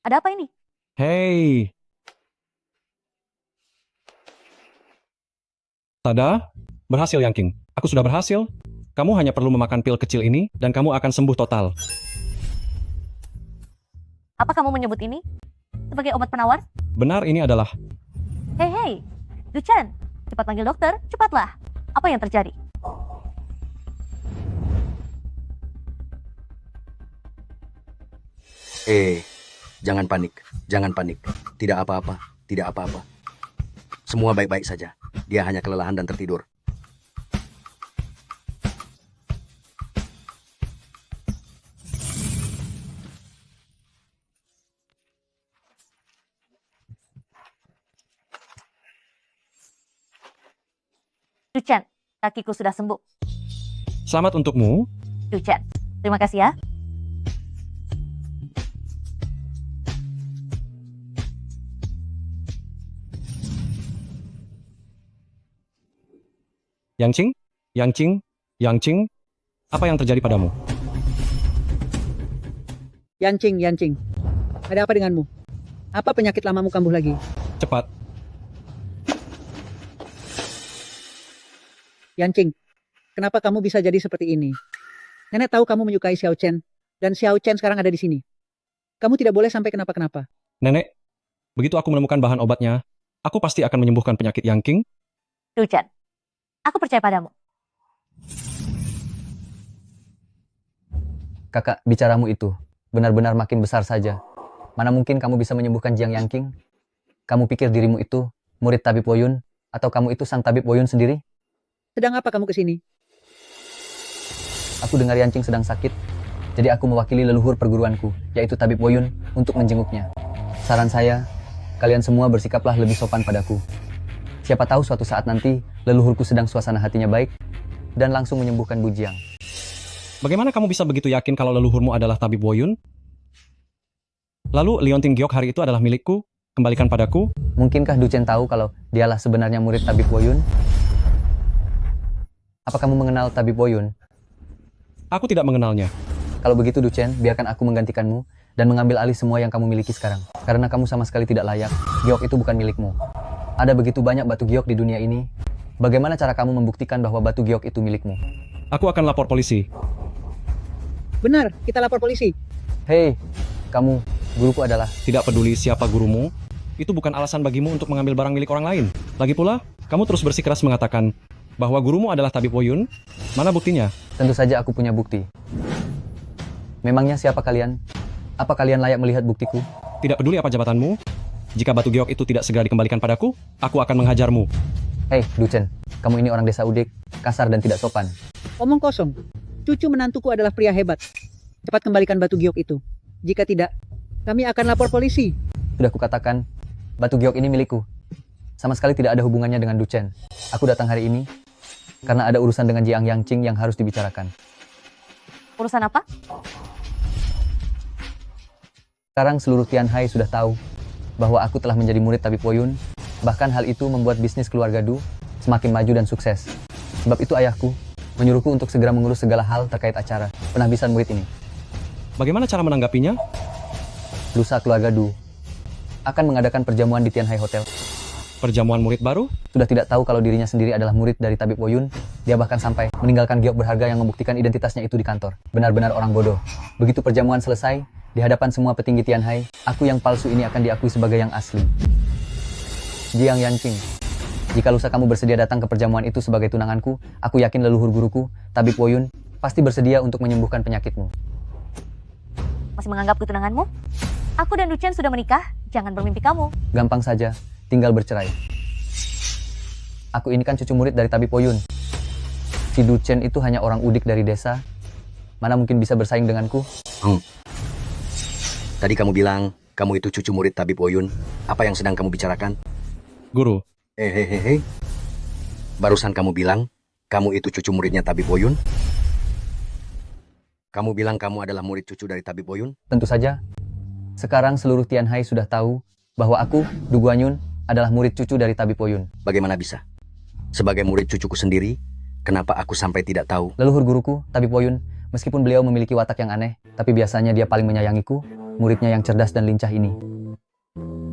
Ada apa ini? Hei. Tada, berhasil Yang King. Aku sudah berhasil. Kamu hanya perlu memakan pil kecil ini, dan kamu akan sembuh total. Apa kamu menyebut ini sebagai obat penawar? Benar, ini adalah... Hei, Duchan, cepat panggil dokter, cepatlah. Apa yang terjadi? Jangan panik, jangan panik. Tidak apa-apa, tidak apa-apa. Semua baik-baik saja. Dia hanya kelelahan dan tertidur. Duchan, kakiku sudah sembuh. Selamat untukmu. Duchan, terima kasih ya. Yang Qing? Yang Qing? Yang Qing? Apa yang terjadi padamu? Yancing, Yancing. Ada apa denganmu? Apa penyakit lamamu kambuh lagi? Cepat. Yancing, kenapa kamu bisa jadi seperti ini? Nenek tahu kamu menyukai Xiao Chen, dan Xiao Chen sekarang ada di sini. Kamu tidak boleh sampai kenapa-kenapa. Nenek, begitu aku menemukan bahan obatnya, aku pasti akan menyembuhkan penyakit Yang King. Duchan, aku percaya padamu. Kakak, bicaramu itu benar-benar makin besar saja. Mana mungkin kamu bisa menyembuhkan Jiang Yangqing? Kamu pikir dirimu itu murid tabib Woyun? Atau kamu itu sang tabib Woyun sendiri? Sedang apa kamu kesini? Aku dengar Yanqing sedang sakit, jadi aku mewakili leluhur perguruanku, yaitu tabib Woyun, untuk menjenguknya. Saran saya, kalian semua bersikaplah lebih sopan padaku. Siapa tahu suatu saat nanti, leluhurku sedang suasana hatinya baik, dan langsung menyembuhkan Bu Jiang. Bagaimana kamu bisa begitu yakin kalau leluhurmu adalah tabib Woyun? Lalu Liontin Giok hari itu adalah milikku, kembalikan padaku. Mungkinkah Du Chen tahu kalau dialah sebenarnya murid tabib Woyun? Apa kamu mengenal tabib Woyun? Aku tidak mengenalnya. Kalau begitu Du Chen, biarkan aku menggantikanmu dan mengambil alih semua yang kamu miliki sekarang. Karena kamu sama sekali tidak layak, giok itu bukan milikmu. Ada begitu banyak batu giok di dunia ini. Bagaimana cara kamu membuktikan bahwa batu giok itu milikmu? Aku akan lapor polisi. Benar, kita lapor polisi. Hei, kamu, guruku adalah... Tidak peduli siapa gurumu, itu bukan alasan bagimu untuk mengambil barang milik orang lain. Lagi pula, kamu terus bersikeras mengatakan bahwa gurumu adalah tabib Woyun. Mana buktinya? Tentu saja aku punya bukti. Memangnya siapa kalian? Apa kalian layak melihat buktiku? Tidak peduli apa jabatanmu, jika batu giok itu tidak segera dikembalikan padaku, aku akan menghajarmu. Hei, Du Chen, kamu ini orang desa Udik, kasar dan tidak sopan. Omong kosong. Cucu menantuku adalah pria hebat. Cepat kembalikan batu giok itu. Jika tidak, kami akan lapor polisi. Sudah kukatakan, batu giok ini milikku. Sama sekali tidak ada hubungannya dengan Du Chen. Aku datang hari ini karena ada urusan dengan Jiang Yangqing yang harus dibicarakan. Urusan apa? Sekarang seluruh Tianhai sudah tahu bahwa aku telah menjadi murid tabib Woyun. Bahkan hal itu membuat bisnis keluarga Du semakin maju dan sukses. Sebab itu ayahku menyuruhku untuk segera mengurus segala hal terkait acara penahbisan murid ini. Bagaimana cara menanggapinya? Lusa keluarga Du akan mengadakan perjamuan di Tianhai Hotel. Perjamuan murid baru? Sudah tidak tahu kalau dirinya sendiri adalah murid dari tabib Woyun. Dia bahkan sampai meninggalkan giok berharga yang membuktikan identitasnya itu di kantor. Benar-benar orang bodoh. Begitu perjamuan selesai, di hadapan semua petinggi Tianhai, aku yang palsu ini akan diakui sebagai yang asli. Jiang Yangqing, jika lusa kamu bersedia datang ke perjamuan itu sebagai tunanganku, aku yakin leluhur guruku, tabib Woyun, pasti bersedia untuk menyembuhkan penyakitmu. Masih menganggap ketunanganmu? Aku dan Du Chen sudah menikah, jangan bermimpi kamu. Gampang saja, tinggal bercerai. Aku ini kan cucu murid dari tabib Woyun. Si Du Chen itu hanya orang udik dari desa. Mana mungkin bisa bersaing denganku? Tadi kamu bilang, kamu itu cucu murid tabib Woyun. Apa yang sedang kamu bicarakan? Guru. Hehehe. Barusan kamu bilang, kamu itu cucu muridnya tabib Woyun? Kamu bilang kamu adalah murid cucu dari tabib Woyun? Tentu saja. Sekarang seluruh Tianhai sudah tahu bahwa aku, Du Guanyun, adalah murid cucu dari tabib Woyun. Bagaimana bisa? Sebagai murid cucuku sendiri, kenapa aku sampai tidak tahu? Leluhur guruku, tabib Woyun, meskipun beliau memiliki watak yang aneh, tapi biasanya dia paling menyayangiku, muridnya yang cerdas dan lincah ini.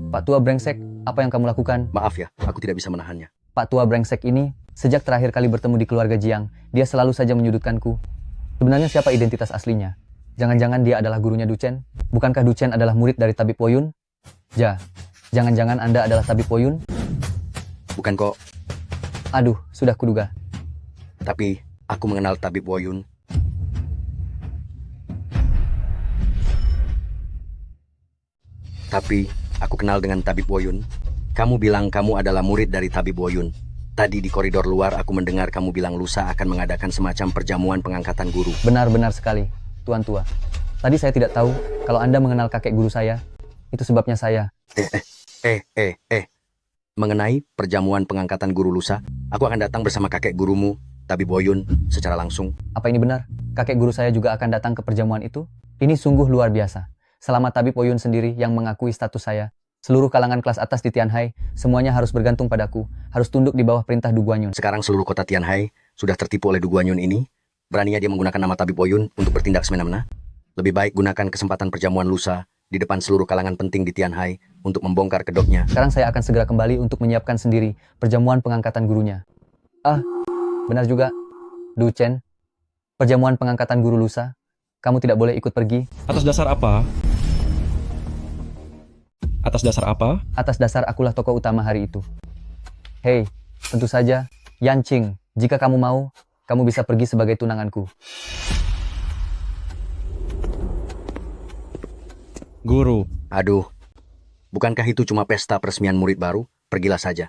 Pak Tua Brengsek, apa yang kamu lakukan? Maaf ya, aku tidak bisa menahannya. Pak Tua Brengsek ini, sejak terakhir kali bertemu di keluarga Jiang, dia selalu saja menyudutkanku. Sebenarnya siapa identitas aslinya? Jangan-jangan dia adalah gurunya Du Chen? Bukankah Du Chen adalah murid dari tabib Woyun? Jangan-jangan Anda adalah tabib Woyun? Bukan kok. Aduh, sudah kuduga. Tapi, aku mengenal tabib Woyun. Tapi, aku kenal dengan tabib Woyun. Kamu bilang kamu adalah murid dari tabib Woyun. Tadi di koridor luar aku mendengar kamu bilang lusa akan mengadakan semacam perjamuan pengangkatan guru. Benar-benar sekali, Tuan Tua. Tadi saya tidak tahu kalau Anda mengenal kakek guru saya. Itu sebabnya saya. Mengenai perjamuan pengangkatan guru lusa, aku akan datang bersama kakek gurumu, tabib Woyun, secara langsung. Apa ini benar? Kakek guru saya juga akan datang ke perjamuan itu? Ini sungguh luar biasa. Selama tabib Woyun sendiri yang mengakui status saya, seluruh kalangan kelas atas di Tianhai, semuanya harus bergantung padaku, harus tunduk di bawah perintah Du Guanyun. Sekarang seluruh kota Tianhai sudah tertipu oleh Du Guanyun ini. Beraninya dia menggunakan nama tabib Woyun untuk bertindak semena-mena. Lebih baik gunakan kesempatan perjamuan lusa di depan seluruh kalangan penting di Tianhai untuk membongkar kedoknya. Sekarang saya akan segera kembali untuk menyiapkan sendiri perjamuan pengangkatan gurunya. Benar juga, Du Chen. Perjamuan pengangkatan guru lusa, kamu tidak boleh ikut pergi. Atas dasar apa? Atas dasar apa? Atas dasar akulah tokoh utama hari itu. Hei, tentu saja, Yanqing, jika kamu mau, kamu bisa pergi sebagai tunanganku. Guru, Aduh, bukankah itu cuma pesta peresmian murid baru? Pergilah saja.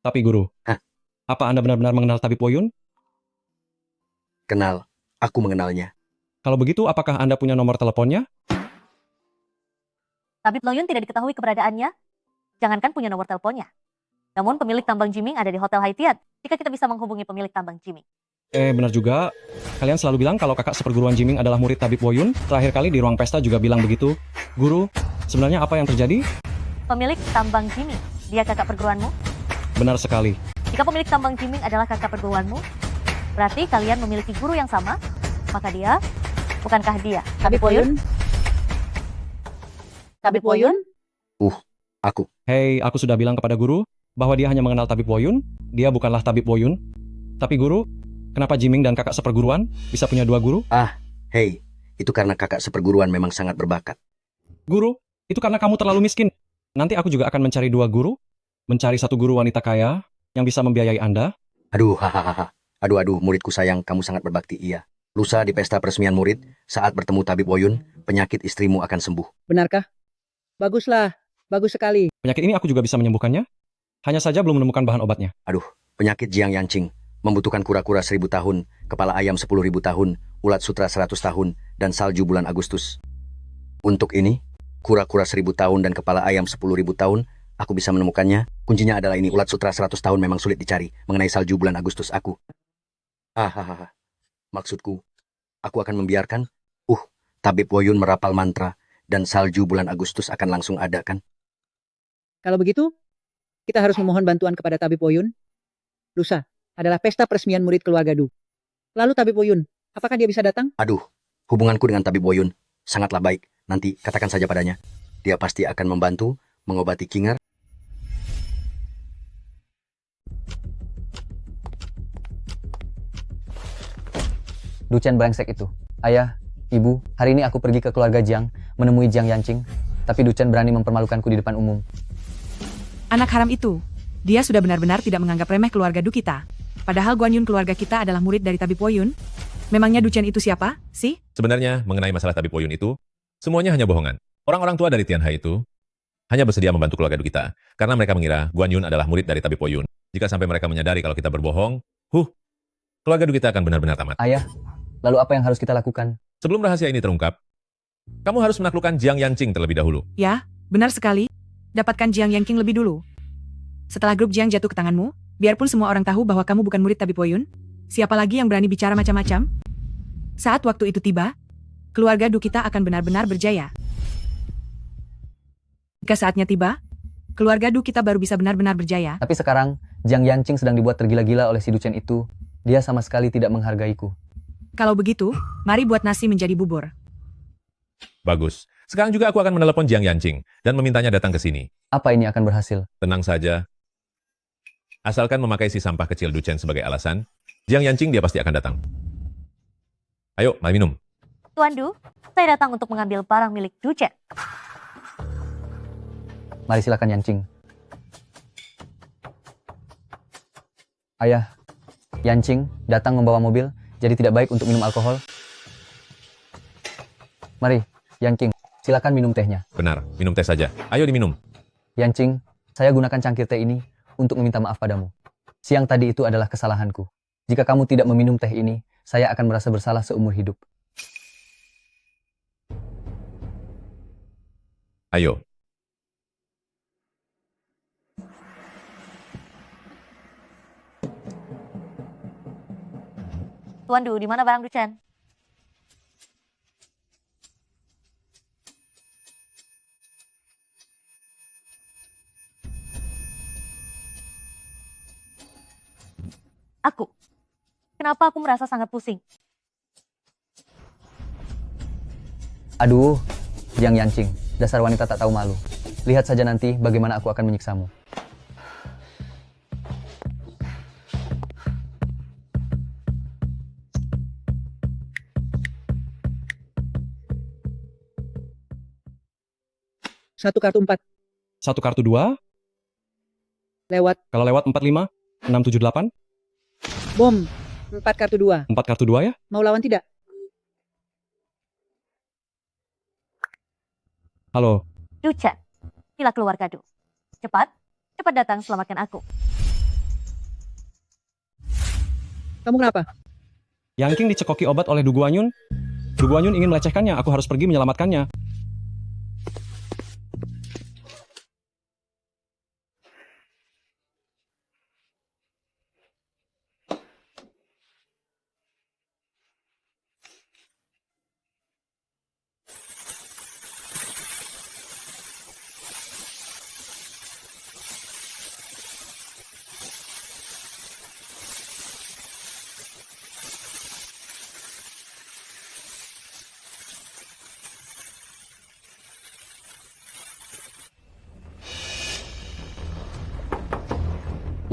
Tapi guru, Hah? apa Anda benar-benar mengenal Tabib Woyun? Kenal, aku mengenalnya. Kalau begitu, apakah Anda punya nomor teleponnya? Tabib Loyun tidak diketahui keberadaannya, jangankan punya nomor teleponnya. Namun pemilik tambang Jiming ada di Hotel Haitiat. Jika kita bisa menghubungi pemilik tambang Jiming. Benar juga. Kalian selalu bilang kalau kakak seperguruan Jiming adalah murid Tabib Woyun. Terakhir kali di ruang pesta juga bilang begitu. Guru, sebenarnya apa yang terjadi? Pemilik tambang Jiming, dia kakak perguruanmu? Benar sekali. Jika pemilik tambang Jiming adalah kakak perguruanmu, berarti kalian memiliki guru yang sama, maka dia, bukankah dia Tabib Woyun? Tabib Woyun? Aku. Hei, aku sudah bilang kepada guru bahwa dia hanya mengenal Tabib Woyun. Dia bukanlah Tabib Woyun. Tapi guru, kenapa Jiming dan kakak seperguruan bisa punya dua guru? Hei, itu karena kakak seperguruan memang sangat berbakat. Guru, itu karena kamu terlalu miskin. Nanti aku juga akan mencari dua guru. Mencari satu guru wanita kaya yang bisa membiayai Anda. Aduh, hahaha. Aduh, muridku sayang, kamu sangat berbakti, iya. Lusa di pesta peresmian murid, saat bertemu Tabib Woyun, penyakit istrimu akan sembuh. Benarkah? Baguslah, bagus sekali. Penyakit ini aku juga bisa menyembuhkannya. Hanya saja belum menemukan bahan obatnya. Penyakit Jiang Yanqing membutuhkan kura-kura 1000 tahun, kepala ayam 10.000 tahun, ulat sutra 100 tahun, dan salju bulan Agustus. Untuk ini, kura-kura 1000 tahun dan kepala ayam 10.000 tahun, aku bisa menemukannya. Kuncinya adalah ini, ulat sutra 100 tahun memang sulit dicari. Mengenai salju bulan Agustus aku. Maksudku, aku akan membiarkan, Tabib Woyun merapal mantra, dan salju bulan Agustus akan langsung ada kan? Kalau begitu, kita harus memohon bantuan kepada Tabib Woyun. Lusa adalah pesta peresmian murid keluarga Du. Lalu Tabib Woyun, apakah dia bisa datang? Hubunganku dengan Tabib Woyun sangatlah baik. Nanti katakan saja padanya. Dia pasti akan membantu mengobati Kingar. Duchen brengsek itu. Ayah, ibu, hari ini aku pergi ke keluarga Jiang, menemui Jiang Yanqing, tapi Duchen berani mempermalukanku di depan umum. Anak haram itu. Dia sudah benar-benar tidak menganggap remeh keluarga Du kita. Padahal Guan Yun keluarga kita adalah murid dari Tabib Woyun. Memangnya Duchen itu siapa, sih? Sebenarnya, mengenai masalah Tabib Woyun itu, semuanya hanya bohongan. Orang-orang tua dari Tianhai itu hanya bersedia membantu keluarga Du kita, karena mereka mengira Guan Yun adalah murid dari Tabib Woyun. Jika sampai mereka menyadari kalau kita berbohong, keluarga Du kita akan benar-benar tamat. Ayah, lalu apa yang harus kita lakukan? Sebelum rahasia ini terungkap, kamu harus menaklukkan Jiang Yanqing terlebih dahulu. Ya, benar sekali. Dapatkan Jiang Yanqing lebih dulu. Setelah grup Jiang jatuh ke tanganmu, biarpun semua orang tahu bahwa kamu bukan murid Tabib Woyun, siapa lagi yang berani bicara macam-macam? Saat waktu itu tiba, keluarga Du kita akan benar-benar berjaya. Jika saatnya tiba, keluarga Du kita baru bisa benar-benar berjaya. Tapi sekarang, Jiang Yanqing sedang dibuat tergila-gila oleh si Duchen itu. Dia sama sekali tidak menghargaiku. Kalau begitu, mari buat nasi menjadi bubur. Bagus. Sekarang juga aku akan menelepon Jiang Yanqing dan memintanya datang ke sini. Apa ini akan berhasil? Tenang saja. Asalkan memakai si sampah kecil Duchen sebagai alasan, Jiang Yanqing dia pasti akan datang. Ayo, mari minum. Tuan Du, saya datang untuk mengambil barang milik Duchen. Mari silakan Yanqing. Ayah, Yanqing datang membawa mobil, jadi tidak baik untuk minum alkohol. Mari, Yanqing, silakan minum tehnya. Benar, minum teh saja. Ayo diminum. Yanqing, saya gunakan cangkir teh ini untuk meminta maaf padamu. Siang tadi itu adalah kesalahanku. Jika kamu tidak meminum teh ini, saya akan merasa bersalah seumur hidup. Ayo. Tuan Du, di mana barang Duchen? Aku. Kenapa aku merasa sangat pusing? Aduh, Jiang Yanqing, dasar wanita tak tahu malu. Lihat saja nanti bagaimana aku akan menyiksamu. Satu kartu 4. Satu kartu 2. Lewat. Kalau lewat 45, 678. Bom. 4 kartu 2. 4 kartu 2 ya? Mau lawan tidak? Halo, Du Chen, inilah keluarga Du. Cepat datang selamatkan aku. Kamu kenapa? Yang King dicekoki obat oleh Du Guanyun. Du Guanyun ingin melecehkannya, aku harus pergi menyelamatkannya.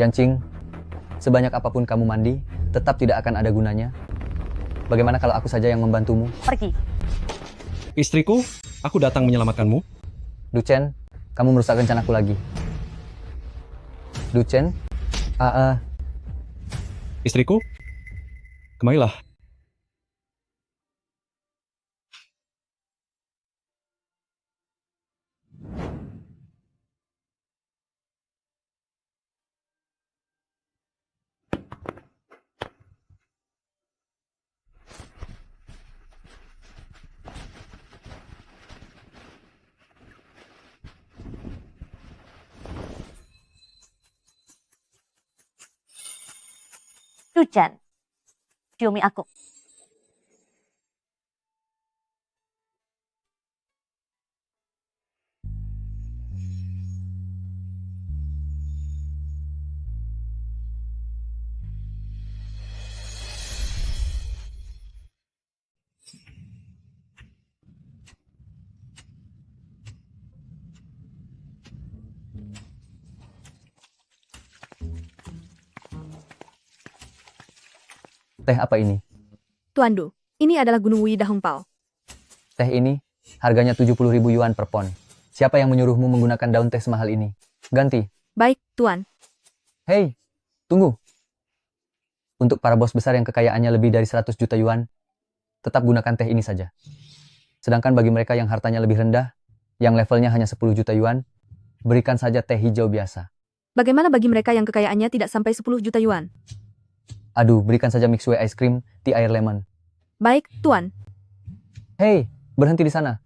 Yancing, sebanyak apapun kamu mandi, tetap tidak akan ada gunanya. Bagaimana kalau aku saja yang membantumu? Pergi. Istriku, aku datang menyelamatkanmu. Du Chen, kamu merusak rencanaku lagi. Du Chen? Istriku, kemarilah. Du Chen, ciumi aku. Teh apa ini? Tuan Du, ini adalah Gunung Wui Dahung Pao. Teh ini harganya 70.000 yuan per pon. Siapa yang menyuruhmu menggunakan daun teh semahal ini? Ganti. Baik, Tuan. Hei, tunggu. Untuk para bos besar yang kekayaannya lebih dari 100 juta yuan, tetap gunakan teh ini saja. Sedangkan bagi mereka yang hartanya lebih rendah, yang levelnya hanya 10 juta yuan, berikan saja teh hijau biasa. Bagaimana bagi mereka yang kekayaannya tidak sampai 10 juta yuan? Aduh, berikan saja mixue ice cream, tea air lemon. Baik, Tuan. Hei, berhenti di sana.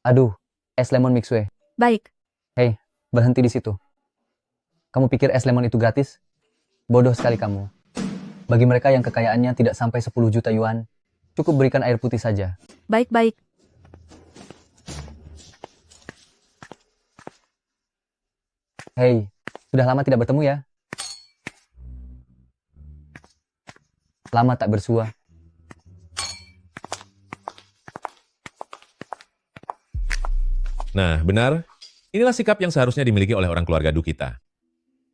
Aduh, es lemon mixue. Baik. Hei, berhenti di situ. Kamu pikir es lemon itu gratis? Bodoh sekali kamu. Bagi mereka yang kekayaannya tidak sampai 10 juta yuan, cukup berikan air putih saja. Baik-baik. Hei, sudah lama tidak bertemu ya? Lama tak bersua. Nah, benar. Inilah sikap yang seharusnya dimiliki oleh orang keluarga Du kita.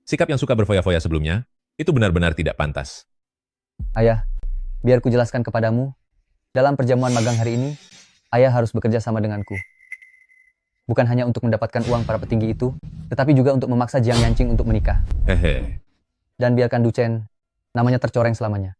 Sikap yang suka berfoya-foya sebelumnya, itu benar-benar tidak pantas. Ayah, biar ku jelaskan kepadamu. Dalam perjamuan magang hari ini, ayah harus bekerja sama denganku. Bukan hanya untuk mendapatkan uang para petinggi itu, tetapi juga untuk memaksa Jiang Yancing untuk menikah. Hehe. Dan biarkan Du Chen, namanya tercoreng selamanya.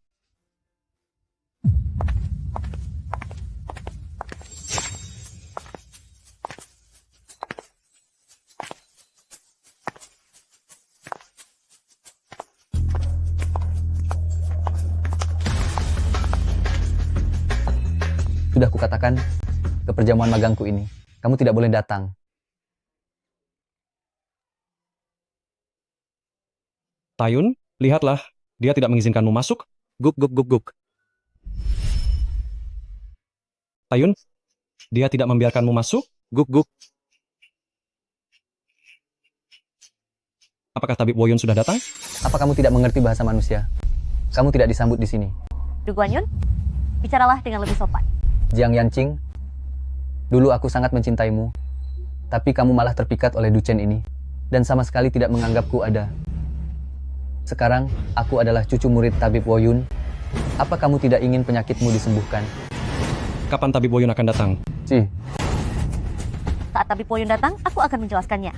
Sudah kukatakan, ke perjamuan magangku ini, kamu tidak boleh datang. Tayun, lihatlah, dia tidak mengizinkanmu masuk. Guk guk guk guk. Tayun, dia tidak membiarkanmu masuk. Guk guk. Apakah Tabib Woyun sudah datang? Apa kamu tidak mengerti bahasa manusia? Kamu tidak disambut di sini. Du Guanyun, bicaralah dengan lebih sopan. Jiang Yancing, dulu aku sangat mencintaimu, tapi kamu malah terpikat oleh Du Chen ini, dan sama sekali tidak menganggapku ada. Sekarang, aku adalah cucu murid Tabib Woyun. Apa kamu tidak ingin penyakitmu disembuhkan? Kapan Tabib Woyun akan datang? Saat Tabib Woyun datang, aku akan menjelaskannya.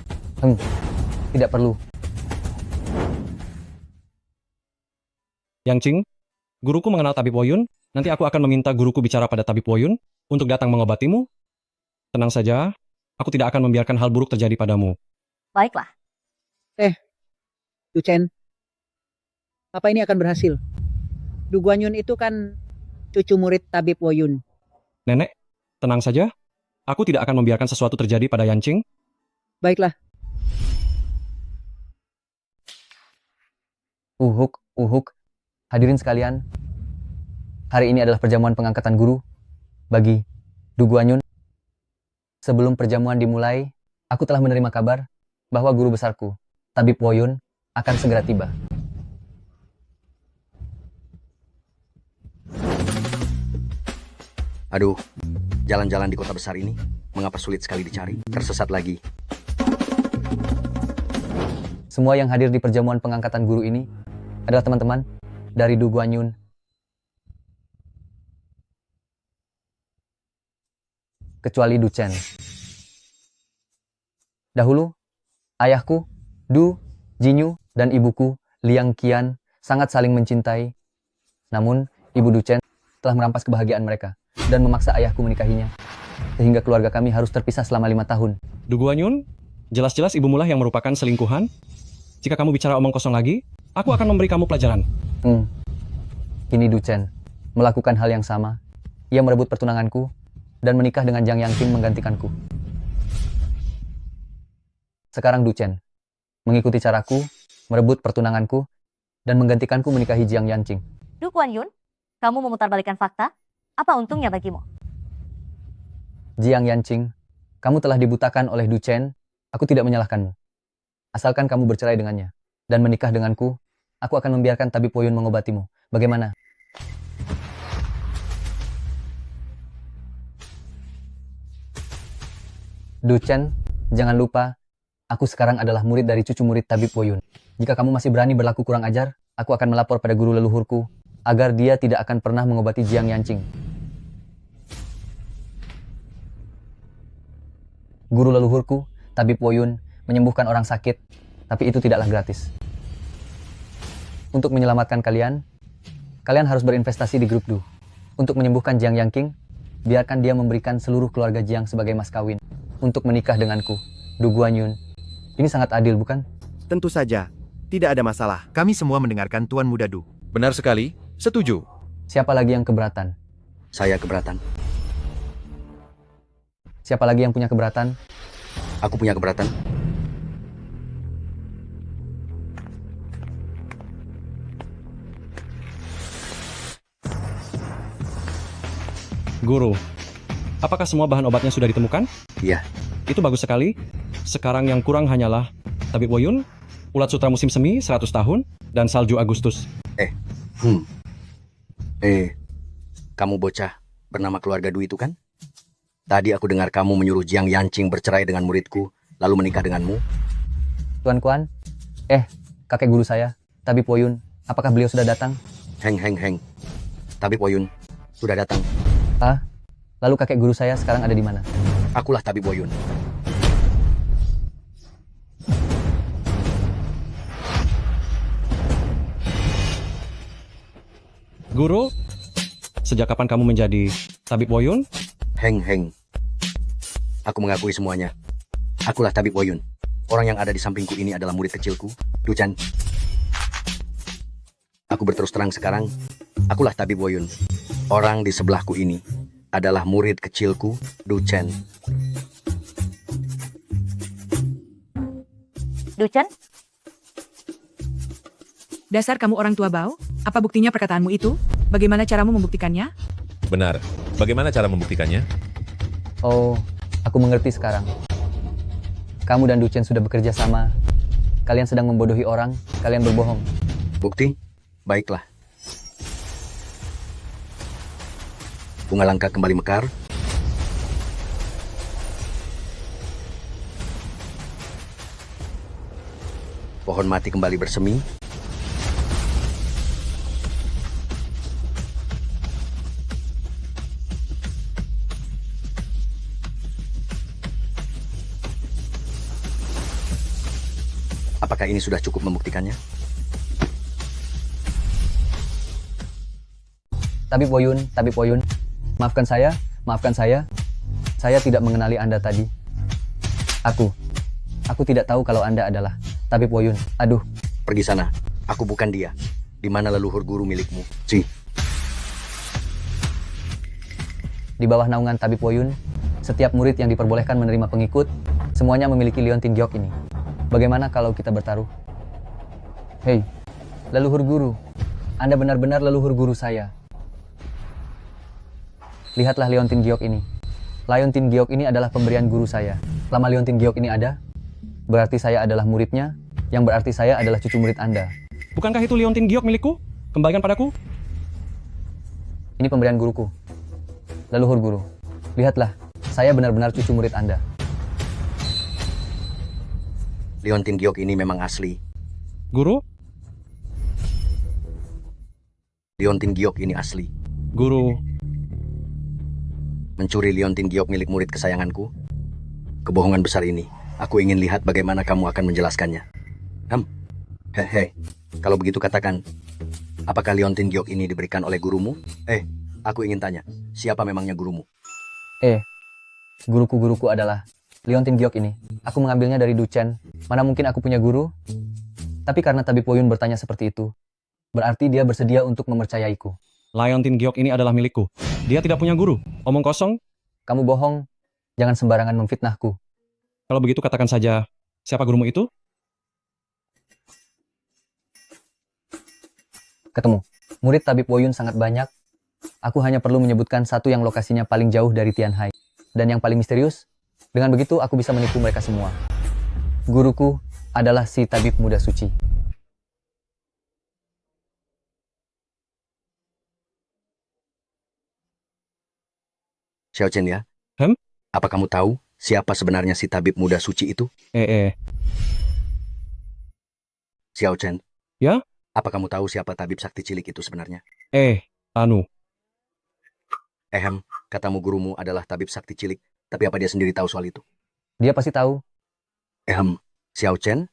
Tidak perlu. Yang Ching, guruku mengenal Tabib Woyun. Nanti aku akan meminta guruku bicara pada Tabib Woyun. untuk datang mengobatimu? Tenang saja, aku tidak akan membiarkan hal buruk terjadi padamu. Baiklah. Du Chen, apa ini akan berhasil? Du Guanyun itu kan cucu murid Tabib Woyun. Nenek, tenang saja. Aku tidak akan membiarkan sesuatu terjadi pada Yanqing. Baiklah. Uhuk. Hadirin sekalian, hari ini adalah perjamuan pengangkatan guru bagi Du Guanyun. Sebelum perjamuan dimulai, aku telah menerima kabar bahwa guru besarku, Tabib Woyun, akan segera tiba. Aduh, jalan-jalan di kota besar ini, mengapa sulit sekali dicari? Tersesat lagi. Semua yang hadir di perjamuan pengangkatan guru ini adalah teman-teman dari Du Guanyun. Kecuali Du Chen. Dahulu, ayahku, Du, Jinyu, dan ibuku, Liang Qian, sangat saling mencintai. Namun, ibu Du Chen telah merampas kebahagiaan mereka dan memaksa ayahku menikahinya. Sehingga keluarga kami harus terpisah selama 5 tahun. Du Guanyun, jelas-jelas ibumu lah yang merupakan selingkuhan. Jika kamu bicara omong kosong lagi, aku akan memberi kamu pelajaran. Kini Du Chen melakukan hal yang sama. Ia merebut pertunanganku dan menikah dengan Jiang Yanqing menggantikanku. Sekarang Du Chen mengikuti caraku, merebut pertunanganku, dan menggantikanku menikahi Jiang Yanqing. Du Guanyun, kamu memutarbalikkan fakta? Apa untungnya bagimu? Jiang Yanqing, kamu telah dibutakan oleh Du Chen. Aku tidak menyalahkanmu. Asalkan kamu bercerai dengannya dan menikah denganku, aku akan membiarkan Tabib Woyun mengobatimu. Bagaimana? Du Chen, jangan lupa, aku sekarang adalah murid dari cucu murid Tabib Woyun. Jika kamu masih berani berlaku kurang ajar, aku akan melapor pada guru leluhurku agar dia tidak akan pernah mengobati Jiang Yanqing. Guru leluhurku, Tabib Woyun, menyembuhkan orang sakit, tapi itu tidaklah gratis. Untuk menyelamatkan kalian, kalian harus berinvestasi di grup Du. Untuk menyembuhkan Jiang Yanqing, biarkan dia memberikan seluruh keluarga Jiang sebagai mas kawin untuk menikah denganku, Du Guanyun. Ini sangat adil, bukan? Tentu saja, tidak ada masalah. Kami semua mendengarkan Tuan Muda Du. Benar sekali, setuju. Siapa lagi yang keberatan? Saya keberatan. Siapa lagi yang punya keberatan? Aku punya keberatan. Guru, apakah semua bahan obatnya sudah ditemukan? Iya. Itu bagus sekali. Sekarang yang kurang hanyalah Tabib Woyun, ulat sutra musim semi 100 tahun, dan salju Agustus. Kamu bocah bernama keluarga Du itu kan? Tadi aku dengar kamu menyuruh Jiang Yanqing bercerai dengan muridku, lalu menikah denganmu. Tuan Kuan, kakek guru saya, Tabib Woyun, apakah beliau sudah datang? Heng. Tabib Woyun sudah datang. Lalu kakek guru saya sekarang ada di mana? Akulah Tabib Woyun. Guru, sejak kapan kamu menjadi Tabib Woyun? Heng. Aku mengakui semuanya. Akulah Tabib Woyun. Orang yang ada di sampingku ini adalah murid kecilku, Du Chen. Aku berterus terang sekarang, akulah Tabib Woyun. Orang di sebelahku ini adalah murid kecilku, Du Chen. Du Chen? Dasar kamu orang tua bau? Apa buktinya perkataanmu itu? Bagaimana caramu membuktikannya? Benar. Bagaimana cara membuktikannya? Oh, aku mengerti sekarang. Kamu dan Du Chen sudah bekerja sama. Kalian sedang membodohi orang, kalian berbohong. Bukti? Baiklah. Bunga langka kembali mekar. Pohon mati kembali bersemi. Apakah ini sudah cukup membuktikannya? Tabib Woyun, maafkan saya Maafkan saya tidak mengenali Anda tadi. Aku tidak tahu kalau Anda adalah Tabib Woyun. Aduh, Pergi sana. Aku bukan dia. Di mana leluhur guru milikmu? di bawah naungan Tabib Woyun, setiap murid yang diperbolehkan menerima pengikut, semuanya memiliki Liontin Giok ini. Bagaimana kalau kita bertaruh? Hei, leluhur guru. Anda benar-benar leluhur guru saya. Lihatlah Liontin Giok ini. Liontin Giok ini adalah pemberian guru saya. Selama Liontin Giok ini ada, berarti saya adalah muridnya, yang berarti saya adalah cucu murid Anda. Bukankah itu Liontin Giok milikku? Kembalikan padaku. Ini pemberian guruku. Leluhur guru, lihatlah, saya benar-benar cucu murid Anda. Liontin Giok ini memang asli. Guru? Liontin Giok ini asli. Guru, Mencuri Liontin Giok milik murid kesayanganku? Kebohongan besar ini. Aku ingin lihat bagaimana kamu akan menjelaskannya. Hehe. Kalau begitu katakan, apakah Liontin Giok ini diberikan oleh gurumu? Aku ingin tanya, siapa memangnya gurumu? Guruku adalah Liontin Giok ini. Aku mengambilnya dari Duchen. Mana mungkin aku punya guru? Tapi karena Tabib Woyun bertanya seperti itu, berarti dia bersedia untuk mempercayaiku. Liontin Giok ini adalah milikku. Dia tidak punya guru. Omong kosong. Kamu bohong. Jangan sembarangan memfitnahku. Kalau begitu katakan saja, siapa gurumu itu? Ketemu. Murid Tabib Woyun sangat banyak. Aku hanya perlu menyebutkan satu yang lokasinya paling jauh dari Tianhai. Dan yang paling misterius, dengan begitu aku bisa menipu mereka semua. Guruku adalah si Tabib Muda Suci. Xiao Chen ya? Hem? Apa kamu tahu siapa sebenarnya si Tabib Muda Suci itu? Xiao Chen. Ya? Apa kamu tahu siapa Tabib Sakti Cilik itu sebenarnya? Anu. Katamu gurumu adalah Tabib Sakti Cilik, tapi apa dia sendiri tahu soal itu? Dia pasti tahu. Xiao Chen?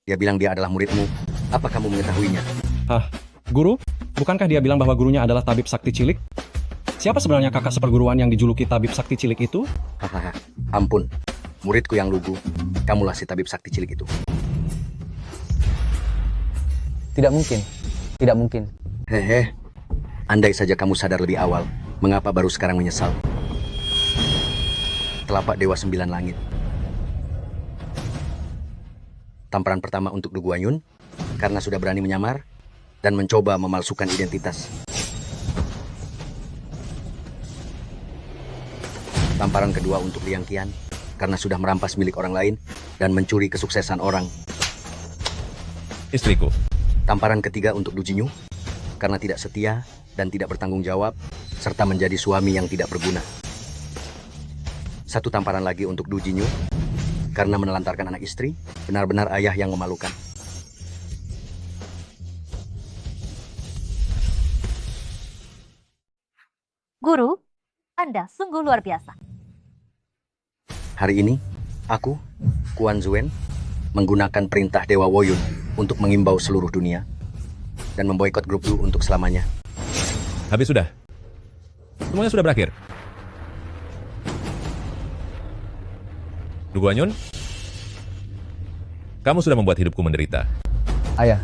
Dia bilang dia adalah muridmu. Apa kamu mengetahuinya? Guru? Bukankah dia bilang bahwa gurunya adalah Tabib Sakti Cilik? Siapa sebenarnya kakak seperguruan yang dijuluki Tabib Sakti Cilik itu? Hahaha, ampun. Muridku yang lugu. Kamulah si Tabib Sakti Cilik itu. Tidak mungkin. Tidak mungkin. Hehe. Andai saja kamu sadar lebih awal, mengapa baru sekarang menyesal? Telapak Dewa Sembilan Langit. Tamparan pertama untuk Du Guanyun, karena sudah berani menyamar, dan mencoba memalsukan identitas. Tamparan kedua untuk Liang Qian, karena sudah merampas milik orang lain, dan mencuri kesuksesan orang. Istriku. Tamparan ketiga untuk Du Jinyu, karena tidak setia dan tidak bertanggung jawab, serta menjadi suami yang tidak berguna. Satu tamparan lagi untuk Du Jinyu, karena menelantarkan anak istri, benar-benar ayah yang memalukan. Guru, Anda sungguh luar biasa. Hari ini, aku, Kuan Zuen, menggunakan perintah Dewa Woyun untuk mengimbau seluruh dunia dan memboikot grup Du untuk selamanya. Habis sudah. Semuanya sudah berakhir. Du Guanyun, kamu sudah membuat hidupku menderita. Ayah,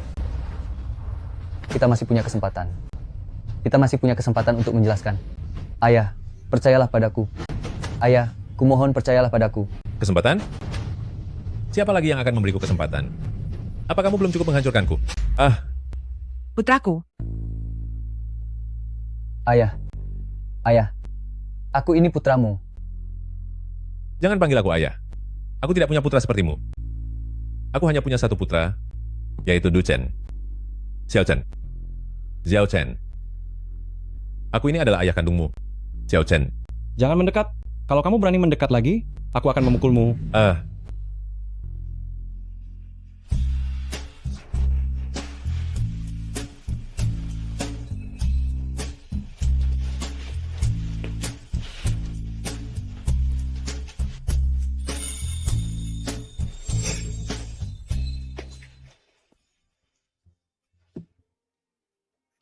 kita masih punya kesempatan. Kita masih punya kesempatan untuk menjelaskan. Ayah, percayalah padaku. Ayah, kumohon percayalah padaku. Kesempatan? Siapa lagi yang akan memberiku kesempatan? Apa kamu belum cukup menghancurkanku? Putraku, Ayah, aku ini putramu. Jangan panggil aku ayah. Aku tidak punya putra sepertimu. Aku hanya punya satu putra, yaitu Du Chen. Xiao Chen. Xiao Chen. Aku ini adalah ayah kandungmu, Xiao Chen. Jangan mendekat. Kalau kamu berani mendekat lagi, aku akan memukulmu.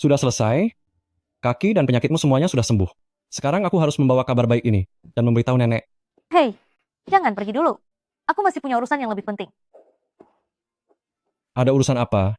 Sudah selesai. Kaki dan penyakitmu semuanya sudah sembuh. Sekarang aku harus membawa kabar baik ini dan memberitahu nenek. Hei, jangan pergi dulu. Aku masih punya urusan yang lebih penting. Ada urusan apa?